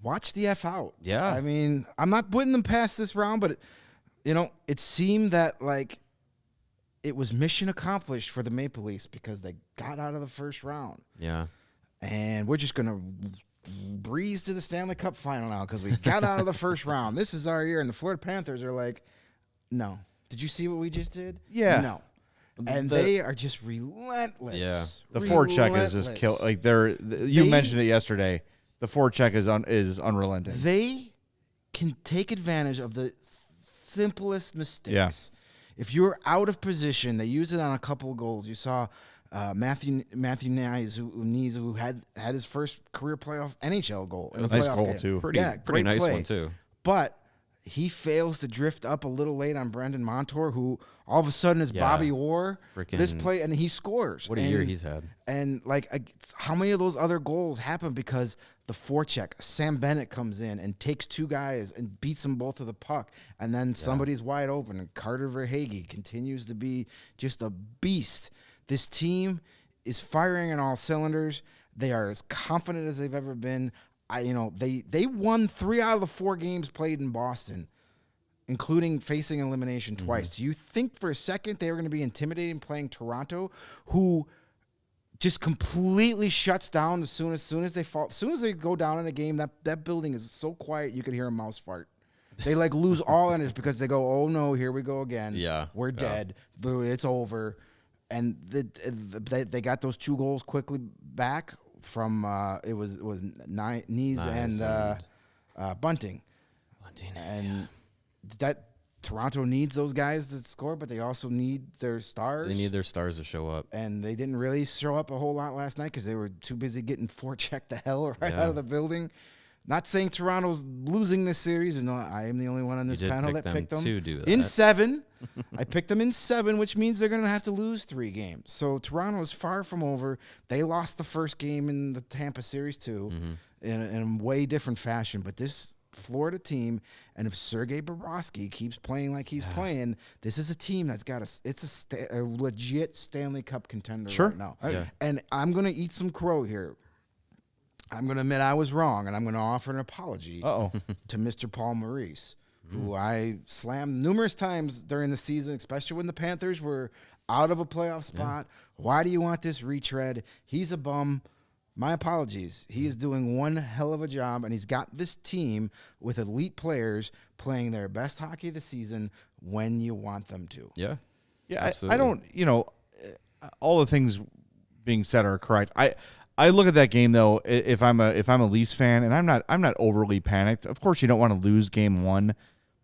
watch the F out. Yeah. I mean, I'm not putting them past this round, but it seemed that like it was mission accomplished for the Maple Leafs because they got out of the first round. Yeah. And we're just going to breeze to the Stanley Cup final now because we got out of the first round. This is our year. And the Florida Panthers are like, no. Did you see what we just did? Yeah. No. And they are just relentless. Yeah. The forecheck is just kill. Like you mentioned it yesterday. The forecheck is unrelenting. They can take advantage of the simplest mistakes. Yeah. If you're out of position, they use it on a couple of goals. You saw Matthew Knies, who had his first career playoff NHL goal. In a Nice playoff goal game. too. Pretty great nice play. one too. But he fails to drift up a little late on Brendan Montour, who all of a sudden is Yeah. Bobby Orr. This Freaking- play, and he scores. What a year he's had. And how many of those other goals happen because the forecheck, Sam Bennett comes in and takes 2 guys and beats them both to the puck, and then somebody's wide open, and Carter Verhaeghe continues to be just a beast. This team is firing on all cylinders. They are as confident as they've ever been. They won 3 out of the 4 games played in Boston, including facing elimination twice. Do you think for a second they were going to be intimidating playing Toronto, who just completely shuts down as soon as they fall? As soon as they go down in a game, that building is so quiet you could hear a mouse fart. They lose all energy because they go, oh no, here we go again. Yeah. We're dead. It's over. And they got those 2 goals quickly back from it was Knees and Bunting. Bunting. And that Toronto needs those guys to score, but they also need their stars. They need their stars to show up. And they didn't really show up a whole lot last night because they were too busy getting forechecked the hell right out of the building. Not saying Toronto's losing this series. No, I am the only one on this panel that picked them to do that. in 7. I picked them in 7, which means they're going to have to lose 3 games. So Toronto is far from over. They lost the first game in the Tampa series too, in a way different fashion. But this Florida team, and if Sergei Bobrovsky keeps playing like he's playing, this is a team that's got a legit Stanley Cup contender right now. Yeah. And I'm going to eat some crow here. I'm going to admit I was wrong, and I'm going to offer an apology to Mr. Paul Maurice, who I slammed numerous times during the season, especially when the Panthers were out of a playoff spot. Why do you want this retread? He's a bum. My apologies. He is doing one hell of a job, and he's got this team with elite players playing their best hockey of the season when you want them to. Yeah. Yeah, I don't, all the things being said are correct. I look at that game though. If I'm a Leafs fan, and I'm not overly panicked. Of course, you don't want to lose game 1,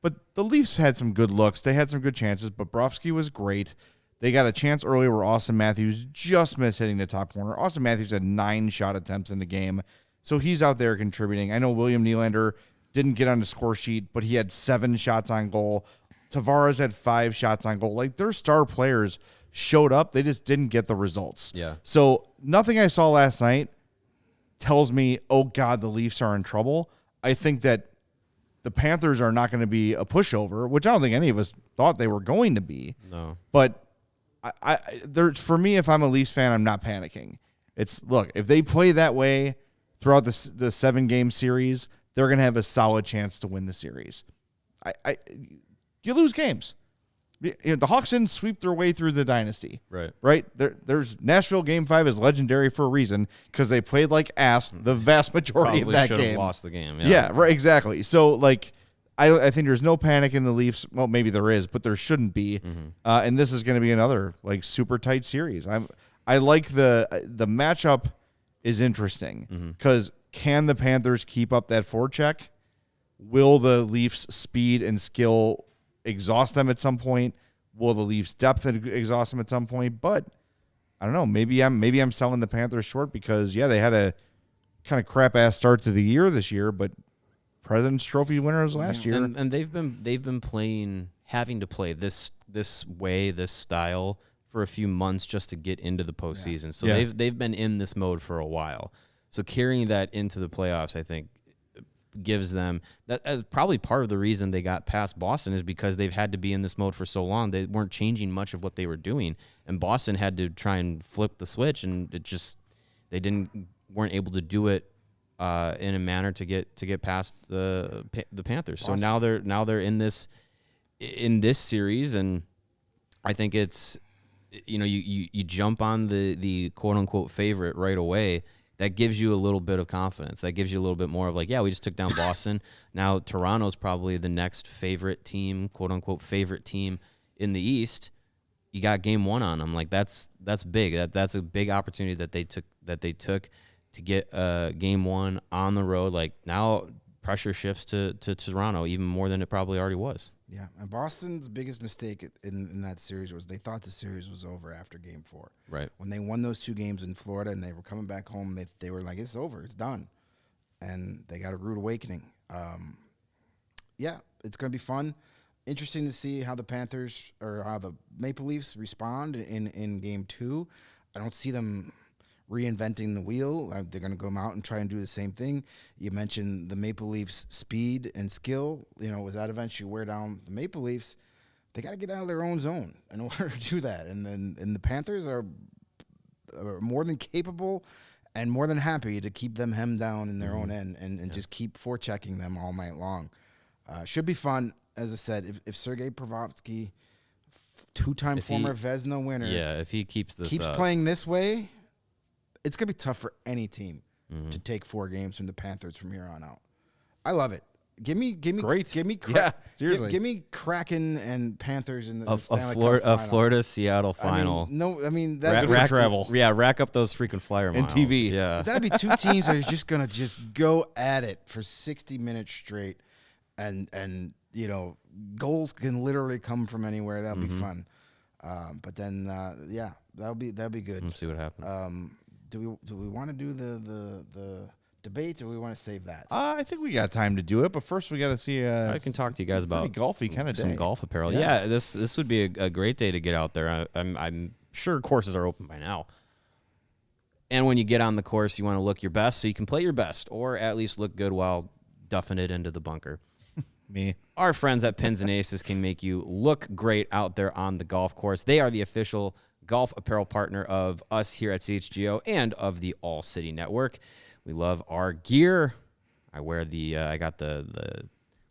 but the Leafs had some good looks. They had some good chances. But Bobrovsky was great. They got a chance earlier where Austin Matthews just missed hitting the top corner. Austin Matthews had 9 shot attempts in the game, so he's out there contributing. I know William Nylander didn't get on the score sheet, but he had 7 shots on goal. Tavares had 5 shots on goal. Like, their star players showed up. They just didn't get the results. Yeah. So nothing I saw last night tells me, oh, God, the Leafs are in trouble. I think that the Panthers are not going to be a pushover, which I don't think any of us thought they were going to be. No. But for me, if I'm a Leafs fan, I'm not panicking. Look, if they play that way throughout the 7-game series, they're going to have a solid chance to win the series. You lose games. The Hawks didn't sweep their way through the dynasty. Right? There's Nashville Game 5 is legendary for a reason because they played like ass the vast majority of that should game. Have lost the game. Yeah, right, exactly. So, I think there's no panic in the Leafs. Well, maybe there is, but there shouldn't be. And this is going to be another super tight series. I like the matchup is interesting because can the Panthers keep up that forecheck? Will the Leafs' speed and skill exhaust them at some point? Will the Leafs' depth exhaust them at some point? But I don't know. Maybe I'm selling the Panthers short because they had a kind of crap ass start to the year this year, but President's Trophy winners last year, and they've been having to play this way, this style for a few months just to get into the postseason. So they've been in this mode for a while. So carrying that into the playoffs, I think, gives them that as probably part of the reason they got past Boston is because they've had to be in this mode for so long. They weren't changing much of what they were doing, and Boston had to try and flip the switch, and they weren't able to do it in a manner to get past the Panthers. Boston. So now they're in this series, and I think it's you jump on the quote unquote favorite right away. That gives you a little bit of confidence. That gives you a little bit more of we just took down Boston. Now Toronto's probably the next favorite team, quote unquote favorite team in the East. You got game 1 on them. That's big. That's a big opportunity that they took to get game 1 on the road. Now pressure shifts to Toronto even more than it probably already was. Yeah, and Boston's biggest mistake in that series was they thought the series was over after Game 4. Right. When they won those 2 games in Florida and they were coming back home, they were like, it's over, it's done. And they got a rude awakening. It's going to be fun. Interesting to see how the Panthers or how the Maple Leafs respond in Game 2. I don't see them reinventing the wheel. They're going to go out and try and do the same thing. You mentioned the Maple Leafs' speed and skill. Was that eventually wear down the Maple Leafs? They got to get out of their own zone in order to do that. And the Panthers are more than capable and more than happy to keep them hemmed down in their own end and just keep forechecking them all night long. Should be fun. As I said, if Sergei Bobrovsky, 2-time former Vezina winner, if he keeps playing this way, it's going to be tough for any team to take 4 games from the Panthers from here on out. I love it. Give me great. Seriously. Give me Kraken and Panthers in the Stanley Cup final. A Florida-Seattle final. That's for travel. Yeah, rack up those freaking flyer miles. And TV. Yeah. But that'd be 2 teams that are just going to just go at it for 60 minutes straight. and goals can literally come from anywhere. That'll be fun. But then that'll be good. We'll see what happens. Do we want to do the debate, or we want to save that? I think we got time to do it, but first we got to see. I can talk to you guys about golfy kind of some golf apparel. Yeah, this would be a great day to get out there. I'm sure courses are open by now. And when you get on the course, you want to look your best so you can play your best, or at least look good while duffing it into the bunker. Me. Our friends at Pins and Aces can make you look great out there on the golf course. They are the official golf apparel partner of us here at CHGO and of the All City Network. We love our gear. I wear I got the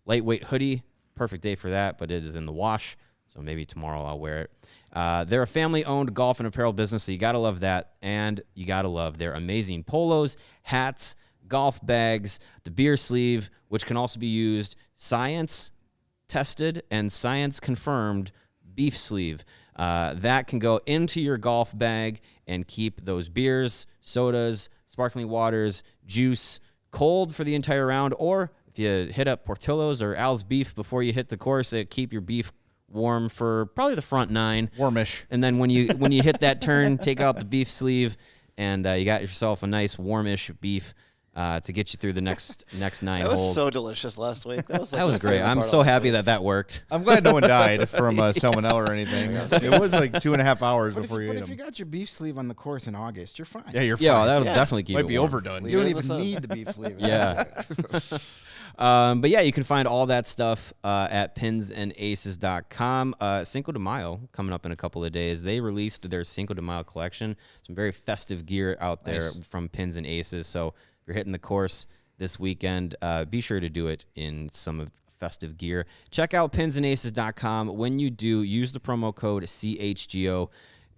lightweight hoodie. Perfect day for that, but it is in the wash, so maybe tomorrow I'll wear it. They're a family-owned golf and apparel business, so you got to love that, and you got to love their amazing polos, hats, golf bags, the beer sleeve, which can also be used science-tested and science-confirmed beef sleeve. That can go into your golf bag and keep those beers, sodas, sparkling waters, juice cold for the entire round, or if you hit up Portillo's or Al's Beef before you hit the course, keep your beef warm for probably the front 9. Warmish. And then when you hit that turn, take out the beef sleeve, and you got yourself a nice warmish beef to get you through the next 9 That was holes. so delicious last week. That was, That was great. I'm so happy that worked. I'm glad no one died from salmonella or anything. It was like 2.5 hours before you ate But if you them. got your beef sleeve on the course in August, you're fine. Yeah, you're fine. Yeah, that'll definitely keep Might it be warm. overdone. You don't Leave it in even the need the beef sleeve. Yeah. But yeah, you can find all that stuff at pinsandaces.com. Cinco de Mayo coming up in a couple of days. They released their Cinco de Mayo collection. Some very festive gear out there from Pins and Aces. So if you're hitting the course this weekend, be sure to do it in some festive gear. Check out pinsandaces.com. When you do, use the promo code CHGO.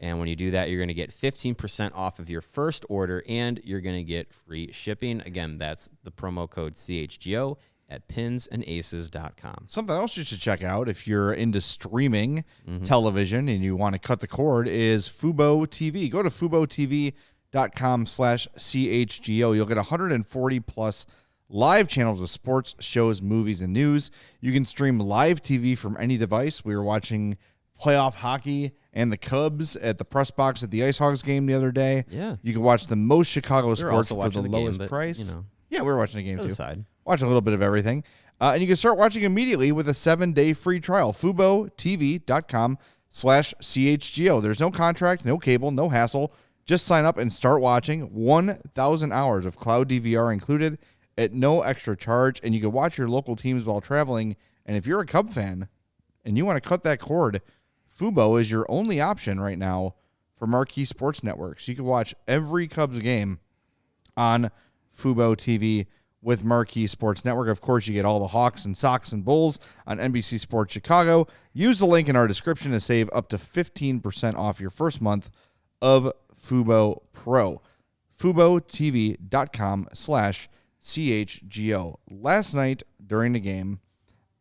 And when you do that, you're going to get 15% off of your first order, and you're going to get free shipping. Again, that's the promo code CHGO at pinsandaces.com. Something else you should check out if you're into streaming television and you want to cut the cord is Fubo TV. Go to FuboTV.com/CHGO. You'll get 140 plus live channels of sports, shows, movies, and news. You can stream live TV from any device. We were watching playoff hockey and the Cubs at the press box at the Ice Hogs game the other day. Yeah. You can watch the most Chicago We were sports also for the watching the game, lowest but, price. you know. Yeah, we were watching the game too. Aside. Watch a little bit of everything. And you can start watching immediately with a 7-day free trial. FuboTV.com/CHGO. There's no contract, no cable, no hassle. Just sign up and start watching. 1,000 hours of cloud DVR included at no extra charge. And you can watch your local teams while traveling. And if you're a Cub fan and you want to cut that cord, Fubo is your only option right now for marquee sports networks. You can watch every Cubs game on Fubo TV with Marquee Sports Network. Of course, you get all the Hawks and Sox and Bulls on NBC Sports Chicago. Use the link in our description to save up to 15% off your first month of Fubo Pro. FuboTV.com/CHGO. Last night during the game,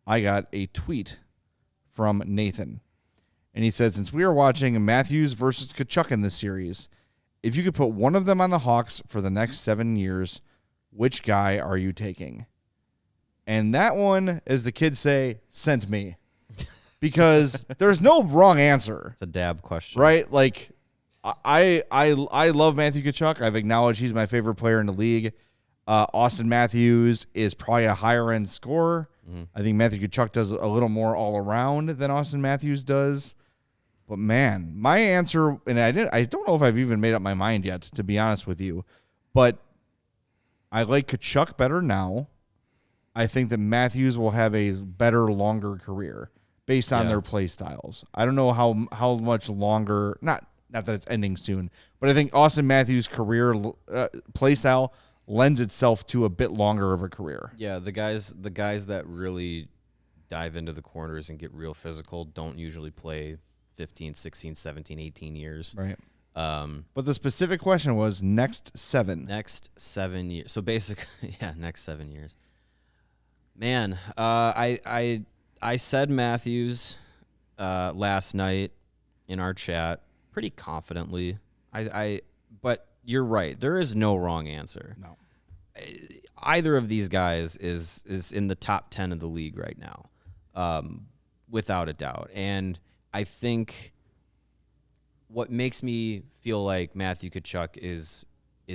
I got a tweet from Nathan. And he said, since we are watching Matthews versus Tkachuk in this series, if you could put one of them on the Hawks for the next 7 years, which guy are you taking? And that one, as the kids say, sent me. Because there's no wrong answer. It's a dab question. Right? Like, I love Matthew Tkachuk. I've acknowledged he's my favorite player in the league. Austin Matthews is probably a higher-end scorer. I think Matthew Tkachuk does a little more all-around than Austin Matthews does. But, man, my answer, and I don't know if I've even made up my mind yet, to be honest with you, but I like Tkachuk better now. I think that Matthews will have a better, longer career based on their play styles. I don't know how much longer, not that it's ending soon, but I think Austin Matthews' career play style lends itself to a bit longer of a career. Yeah, the guys that really dive into the corners and get real physical don't usually play 15, 16, 17, 18 years. Right. But the specific question was next 7. Next 7 years. So basically, next 7 years. Man, I said Matthews last night in our chat pretty confidently. But you're right. There is no wrong answer. No. either of these guys is in the top 10 of the league right now, without a doubt. And I think what makes me feel like Matthew Tkachuk is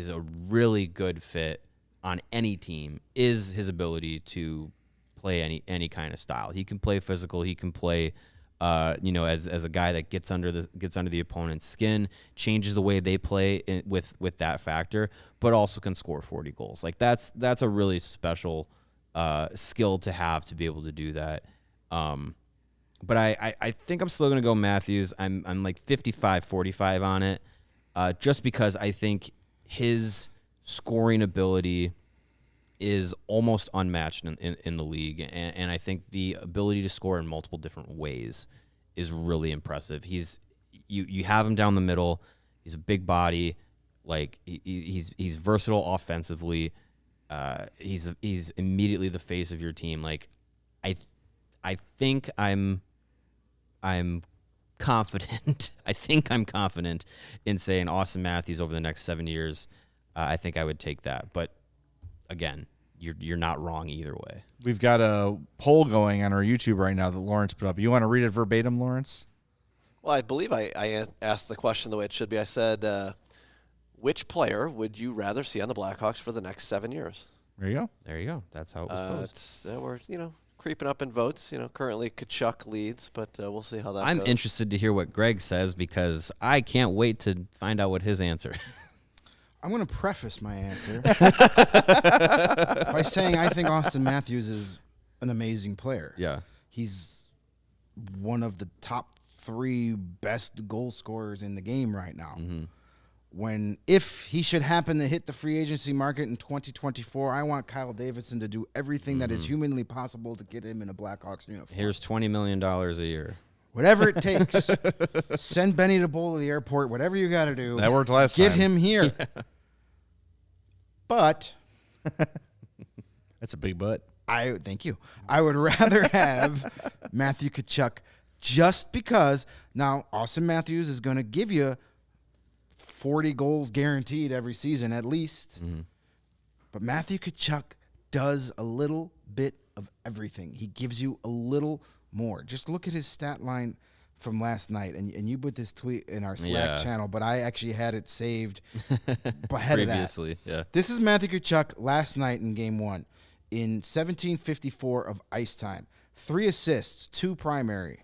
a really good fit on any team is his ability to play any kind of style. He can play physical. He can play, as a guy that gets under the opponent's skin, changes the way they play with that factor, but also can score 40 goals. Like that's a really special skill to have to be able to do that. But I think I'm still gonna go Matthews. I'm like 55-45 on it, just because I think his scoring ability is almost unmatched in the league, and I think the ability to score in multiple different ways is really impressive. You have him down the middle. He's a big body, like he's versatile offensively. He's immediately the face of your team. Like I think I'm confident. I think I'm confident in saying Austin Matthews over the next 7 years. I think I would take that, but again, you're not wrong either way. We've got a poll going on our YouTube right now that Lawrence put up. You want to read it verbatim, Lawrence? Well, I believe I asked the question the way it should be. I said, which player would you rather see on the Blackhawks for the next 7 years? There you go. There you go. That's how it was posed. We're creeping up in votes. Currently Tkachuk leads, but we'll see how that goes. I'm interested to hear what Greg says because I can't wait to find out what his answer is. I'm going to preface my answer by saying I think Austin Matthews is an amazing player. Yeah. He's one of the top 3 best goal scorers in the game right now. Mm-hmm. If he should happen to hit the free agency market in 2024, I want Kyle Davidson to do everything that is humanly possible to get him in a Blackhawks uniform. Here's $20 million a year. Whatever it takes. Send Benny the Bull to the airport. Whatever you got to do. That worked last time. Get him here. Yeah. But that's a big but. Thank you. I would rather have Matthew Tkachuk just because now Austin Matthews is going to give you 40 goals guaranteed every season at least. Mm-hmm. But Matthew Tkachuk does a little bit of everything. He gives you a little more. Just look at his stat line from last night, and you put this tweet in our Slack channel, but I actually had it saved ahead previously. Of that. Yeah. This is Matthew Tkachuk last night in Game 1 in 1754 of ice time. 3 assists, 2 primary,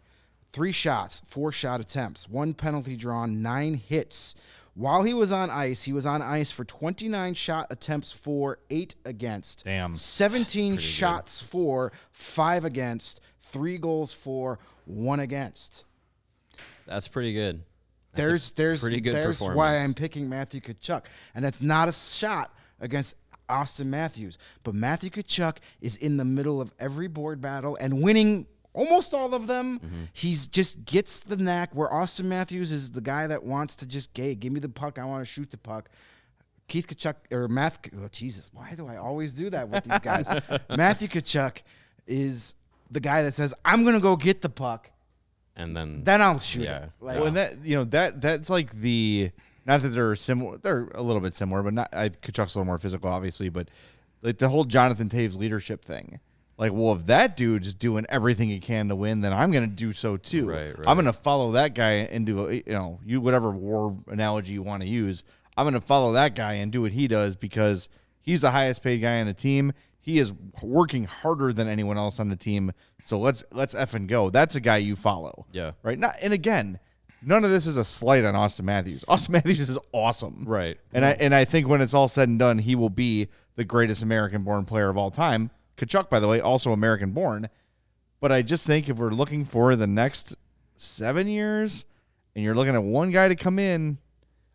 3 shots, 4 shot attempts, 1 penalty drawn, 9 hits. While he was on ice for 29 shot attempts for, 8 against. Damn. 17 shots for, 5 against, 3 goals for, 1 against. That's pretty good. There's pretty good there's performance. why I'm picking Matthew Tkachuk. And that's not a shot against Austin Matthews. But Matthew Tkachuk is in the middle of every board battle and winning almost all of them. Mm-hmm. He's just gets the knack where Austin Matthews is the guy that wants to just, hey, give me the puck. I want to shoot the puck. Keith Tkachuk or Jesus, why do I always do that with these guys? Matthew Tkachuk is the guy that says, I'm going to go get the puck. And then I'll shoot it. Like, well, that's like the, not that they're similar, they're a little bit similar, but not, Tkachuk's a little more physical, obviously, but like the whole Jonathan Toews leadership thing. Like, well, if that dude is doing everything he can to win, then I'm going to do so too. Right. I'm going to follow that guy into whatever war analogy you want to use. I'm going to follow that guy and do what he does because he's the highest paid guy on the team. He is working harder than anyone else on the team. So let's effing go. That's a guy you follow. Yeah. Right. And again, none of this is a slight on Austin Matthews. Austin Matthews is awesome. Right. And I think when it's all said and done, he will be the greatest American-born player of all time. Tkachuk, by the way, also American-born. But I just think if we're looking for the next 7 years and you're looking at one guy to come in,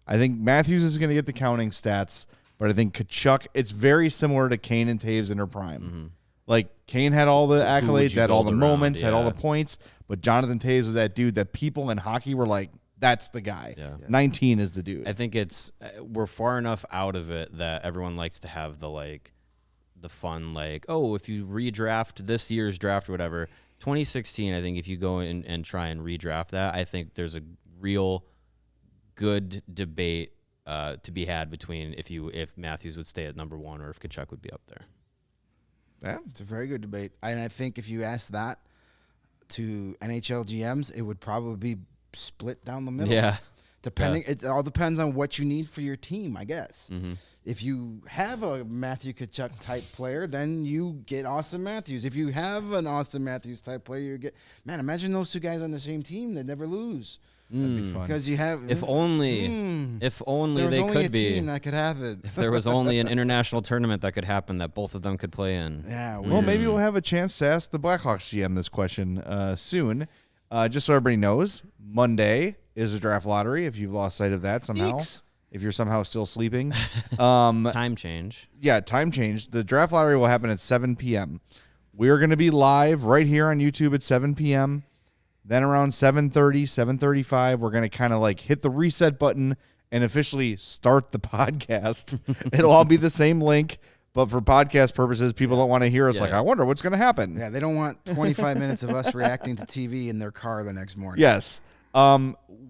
I think Matthews is going to get the counting stats. But I think Tkachuk, it's very similar to Kane and Toews in their prime. Mm-hmm. Like, Kane had all the accolades, had all the moments, had all the points. But Jonathan Toews was that dude that people in hockey were like, that's the guy. Yeah. 19 is the dude. I think we're far enough out of it that everyone likes to have the fun, if you redraft this year's draft or whatever. 2016, I think if you go in and try and redraft that, I think there's a real good debate to be had between if Matthews would stay at number 1 or if Tkachuk would be up there. Yeah. It's a very good debate. And I think if you ask that to NHL GMs, it would probably be split down the middle. Yeah. Depending, it all depends on what you need for your team, I guess. Mm-hmm. If you have a Matthew Tkachuk type player, then you get Austin Matthews. If you have an Austin Matthews type player, you get imagine those two guys on the same team, they'd never lose. That'd be fun. Because you have If only there they was only could a be. team that could have it. If there was only an international tournament that could happen that both of them could play in. Yeah, Well, maybe we'll have a chance to ask the Blackhawks GM this question soon. Just so everybody knows, Monday is a draft lottery. If you've lost sight of that somehow, Eeks. if you're somehow still sleeping, Time change. yeah, time change. The draft lottery will happen at 7 p.m. We are going to be live right here on YouTube at 7 p.m. Then around 7:30, 7:35, we're going to kind of like hit the reset button and officially start the podcast. It'll all be the same link, but for podcast purposes, people don't want to hear us Yeah. like, I wonder what's going to happen. Yeah, they don't want 25 minutes of us reacting to TV in their car the next morning. Yes.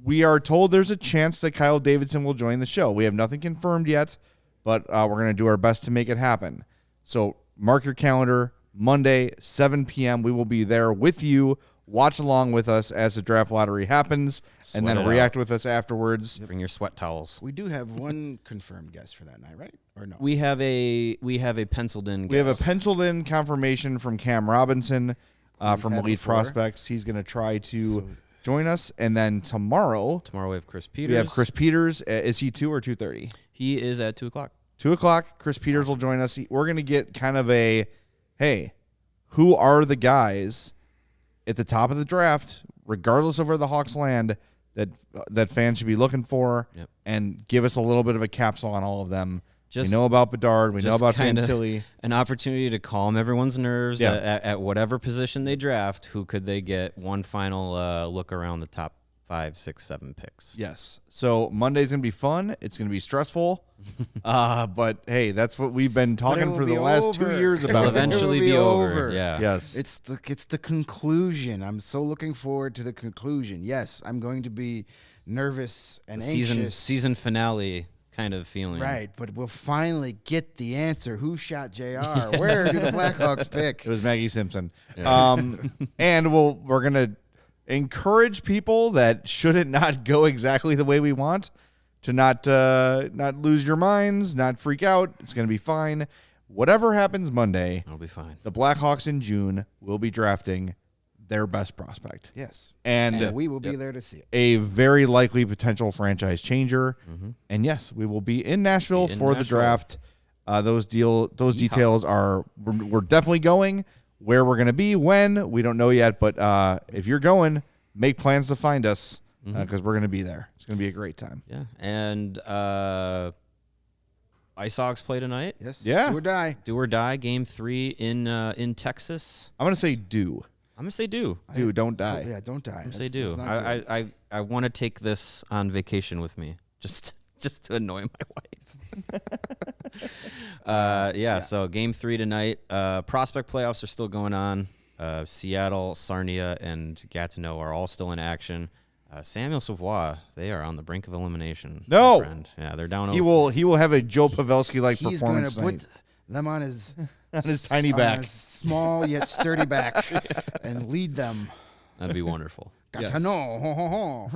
We are told there's a chance that Kyle Davidson will join the show. We have nothing confirmed yet, but we're going to do our best to make it happen. So mark your calendar, Monday, 7 p.m. We will be there with you. Watch along with us as the draft lottery happens, and Sweat then it react with us afterwards. Bring your sweat towels. We do have one confirmed guest for that night, right? Or no? We have a penciled in. We have a guest. penciled in confirmation from Cam Robinson from had Elite before. Prospects. He's going to try to join us, and then tomorrow Tomorrow we have Chris Peters. we have Chris Peters. Is he 2 or 2:30? He is at 2:00. 2 o'clock, Chris Peters will join us. We're going to get kind of a, hey, who are the guys at the top of the draft, regardless of where the Hawks land, that fans should be looking for, Yep. and give us a little bit of a capsule on all of them. Just- we know about Bedard. We know just about kinda Fantilli. An opportunity to calm everyone's nerves Yeah. at whatever position they draft. Who could they get? One final look around the top 5, 6, 7 picks. Yes. So Monday's going to be fun. It's going to be stressful. But, hey, that's what we've been But it talking will for the be last over. 2 years It'll about. eventually It will be be over. over. Yeah. Yes. It's the conclusion. I'm so looking forward to the conclusion. Yes, I'm going to be nervous and anxious. Season finale kind of feeling. Right, but we'll finally get the answer. Who shot JR? Where do the Blackhawks pick? It was Maggie Simpson. And we're going to encourage people that should it not go exactly the way we want to not lose your minds, not freak out. It's going to be fine. Whatever happens Monday, It'll be fine. the Blackhawks in June will be drafting their best prospect. Yes, And we will be there to see it. a very likely potential franchise changer. And yes, we will be in Nashville Be in for the Nashville. draft. Those details are we're definitely going. Where we're going to be, when, we don't know yet. But if you're going, make plans to find us because we're going to be there. It's going to be a great time. Yeah. And Ice Hawks play tonight. Yes, Yeah. do or die. Do or die. Game 3 in Texas. I'm going to say do. I'm gonna say do. Do, don't die. Yeah, don't die. I'm gonna say do. I want to take this on vacation with me, just to annoy my wife. Yeah. So game 3 tonight. Prospect playoffs are still going on. Seattle, Sarnia, and Gatineau are all still in action. Samuel Savoie, they are on the brink of elimination. my No! friend. Yeah, they're down. He will have a Joe Pavelski like He's going performance to put tonight them on his on his tiny back. his small yet sturdy back, and lead them. That'd be wonderful. Yes. Gatineau, ho, ho, ho.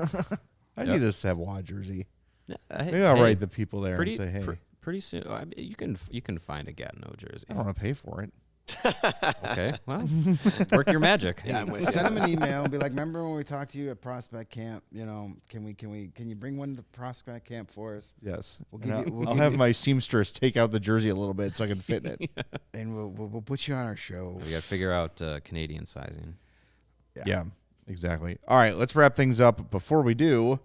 I need a Savoie jersey. Hey, Maybe I'll hey, write the people there pretty, and say, hey, pretty soon. I mean, you can find a Gatineau jersey. I don't want to pay for it. Okay, well, work your magic. Yeah, I'm with Send you. him an email and be like, "Remember when we talked to you at Prospect Camp? You know, can you bring one to Prospect Camp for us? Yes. We'll And give you- we'll I'll give have you- my seamstress take out the jersey a little bit so I can fit in it. And we'll put you on our show." We got to figure out Canadian sizing. Yeah, exactly. All right, let's wrap things up. Before we do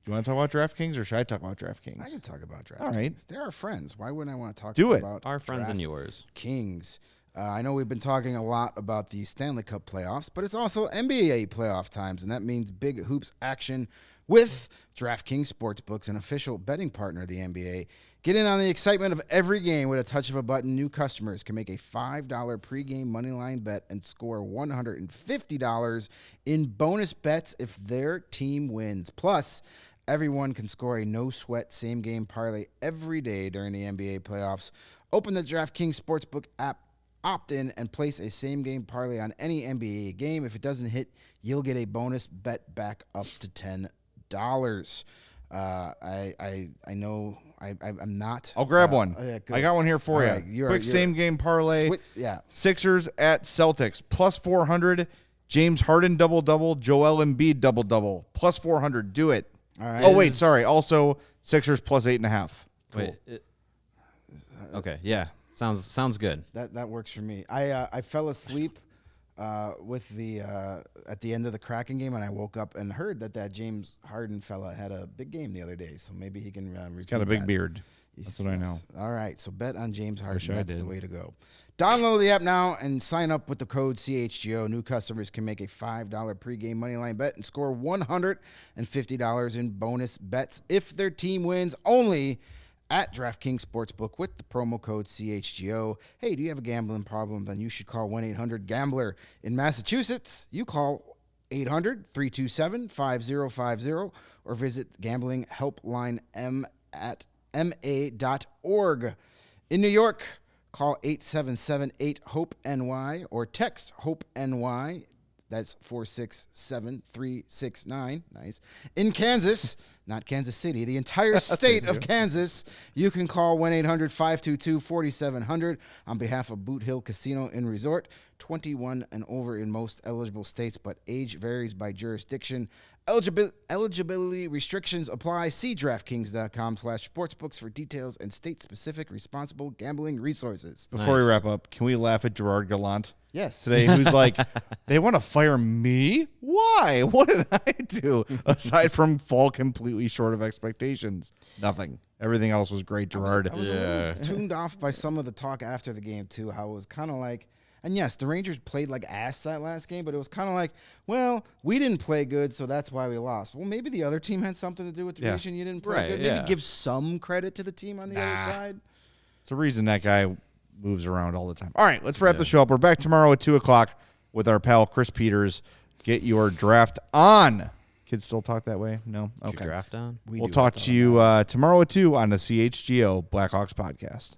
you want to talk about DraftKings or should I talk about DraftKings? I can talk about DraftKings. All right. They're our friends. Why wouldn't I want to talk Do it. about Our friends and yours. Kings? I know we've been talking a lot about the Stanley Cup playoffs, but it's also NBA playoff times, and that means big hoops action with DraftKings Sportsbooks, an official betting partner of the NBA. Get in on the excitement of every game with a touch of a button. New customers can make a $5 pregame moneyline bet and score $150 in bonus bets if their team wins. Plus, Everyone can score a no-sweat same-game parlay every day during the NBA playoffs. Open the DraftKings Sportsbook app, opt in, and place a same-game parlay on any NBA game. If it doesn't hit, you'll get a bonus bet back up to $10. I know I'm not. I'll grab one. Yeah, I got one here for you. Right, Quick same game parlay. Yeah. Sixers at Celtics plus 400. James Harden double-double. Joel Embiid double-double. Plus 400. Do it. All right. Oh, wait, sorry. Also, Sixers plus 8.5. Wait. Okay. Yeah. Sounds good. That works for me. I fell asleep with the at the end of the Kraken game, and I woke up and heard that James Harden fella had a big game the other day. So maybe he can repeat Got a big that. beard. That's what I know. All right, so bet on James Harden. Wish I That's the did. way to go. Download the app now and sign up with the code CHGO. New customers can make a $5 pregame moneyline bet and score $150 in bonus bets if their team wins, only at DraftKings Sportsbook with the promo code CHGO. Hey, do you have a gambling problem? Then you should call 1-800-GAMBLER. In Massachusetts, you call 800-327-5050 or visit Gambling Helpline M at ma.org. In New York, call 877-8-HOPE-NY or text HOPE-NY. That's 467-369. Nice. In Kansas, not Kansas City, the entire state of Kansas, you can call 1-800-522-4700 on behalf of Boot Hill Casino and Resort. 21 and over in most eligible states, but age varies by jurisdiction. Eligibility restrictions apply. See DraftKings.com/sportsbooks for details and state-specific responsible gambling resources. Before we Nice. wrap up, can we laugh at Gerard Gallant Yes. today, who's like, they want to fire me? Why? What did I do? Aside from fall completely short of expectations. Nothing. Everything else was great, Gerard. I was a little tuned off by some of the talk after the game, too, how it was kind of like, and yes, the Rangers played like ass that last game, but it was kind of like, well, we didn't play good, so that's why we lost. Well, maybe the other team had something to do with the Yeah. reason you didn't play Right, good. Maybe yeah. give some credit to the team on the other side. It's the reason that guy moves around all the time. All right, let's wrap the show up. We're back tomorrow at 2 o'clock with our pal Chris Peters. Get your draft on. Kids still talk that way? No? Did you Okay. draft on? We'll talk to you tomorrow at 2 on the CHGO Blackhawks podcast.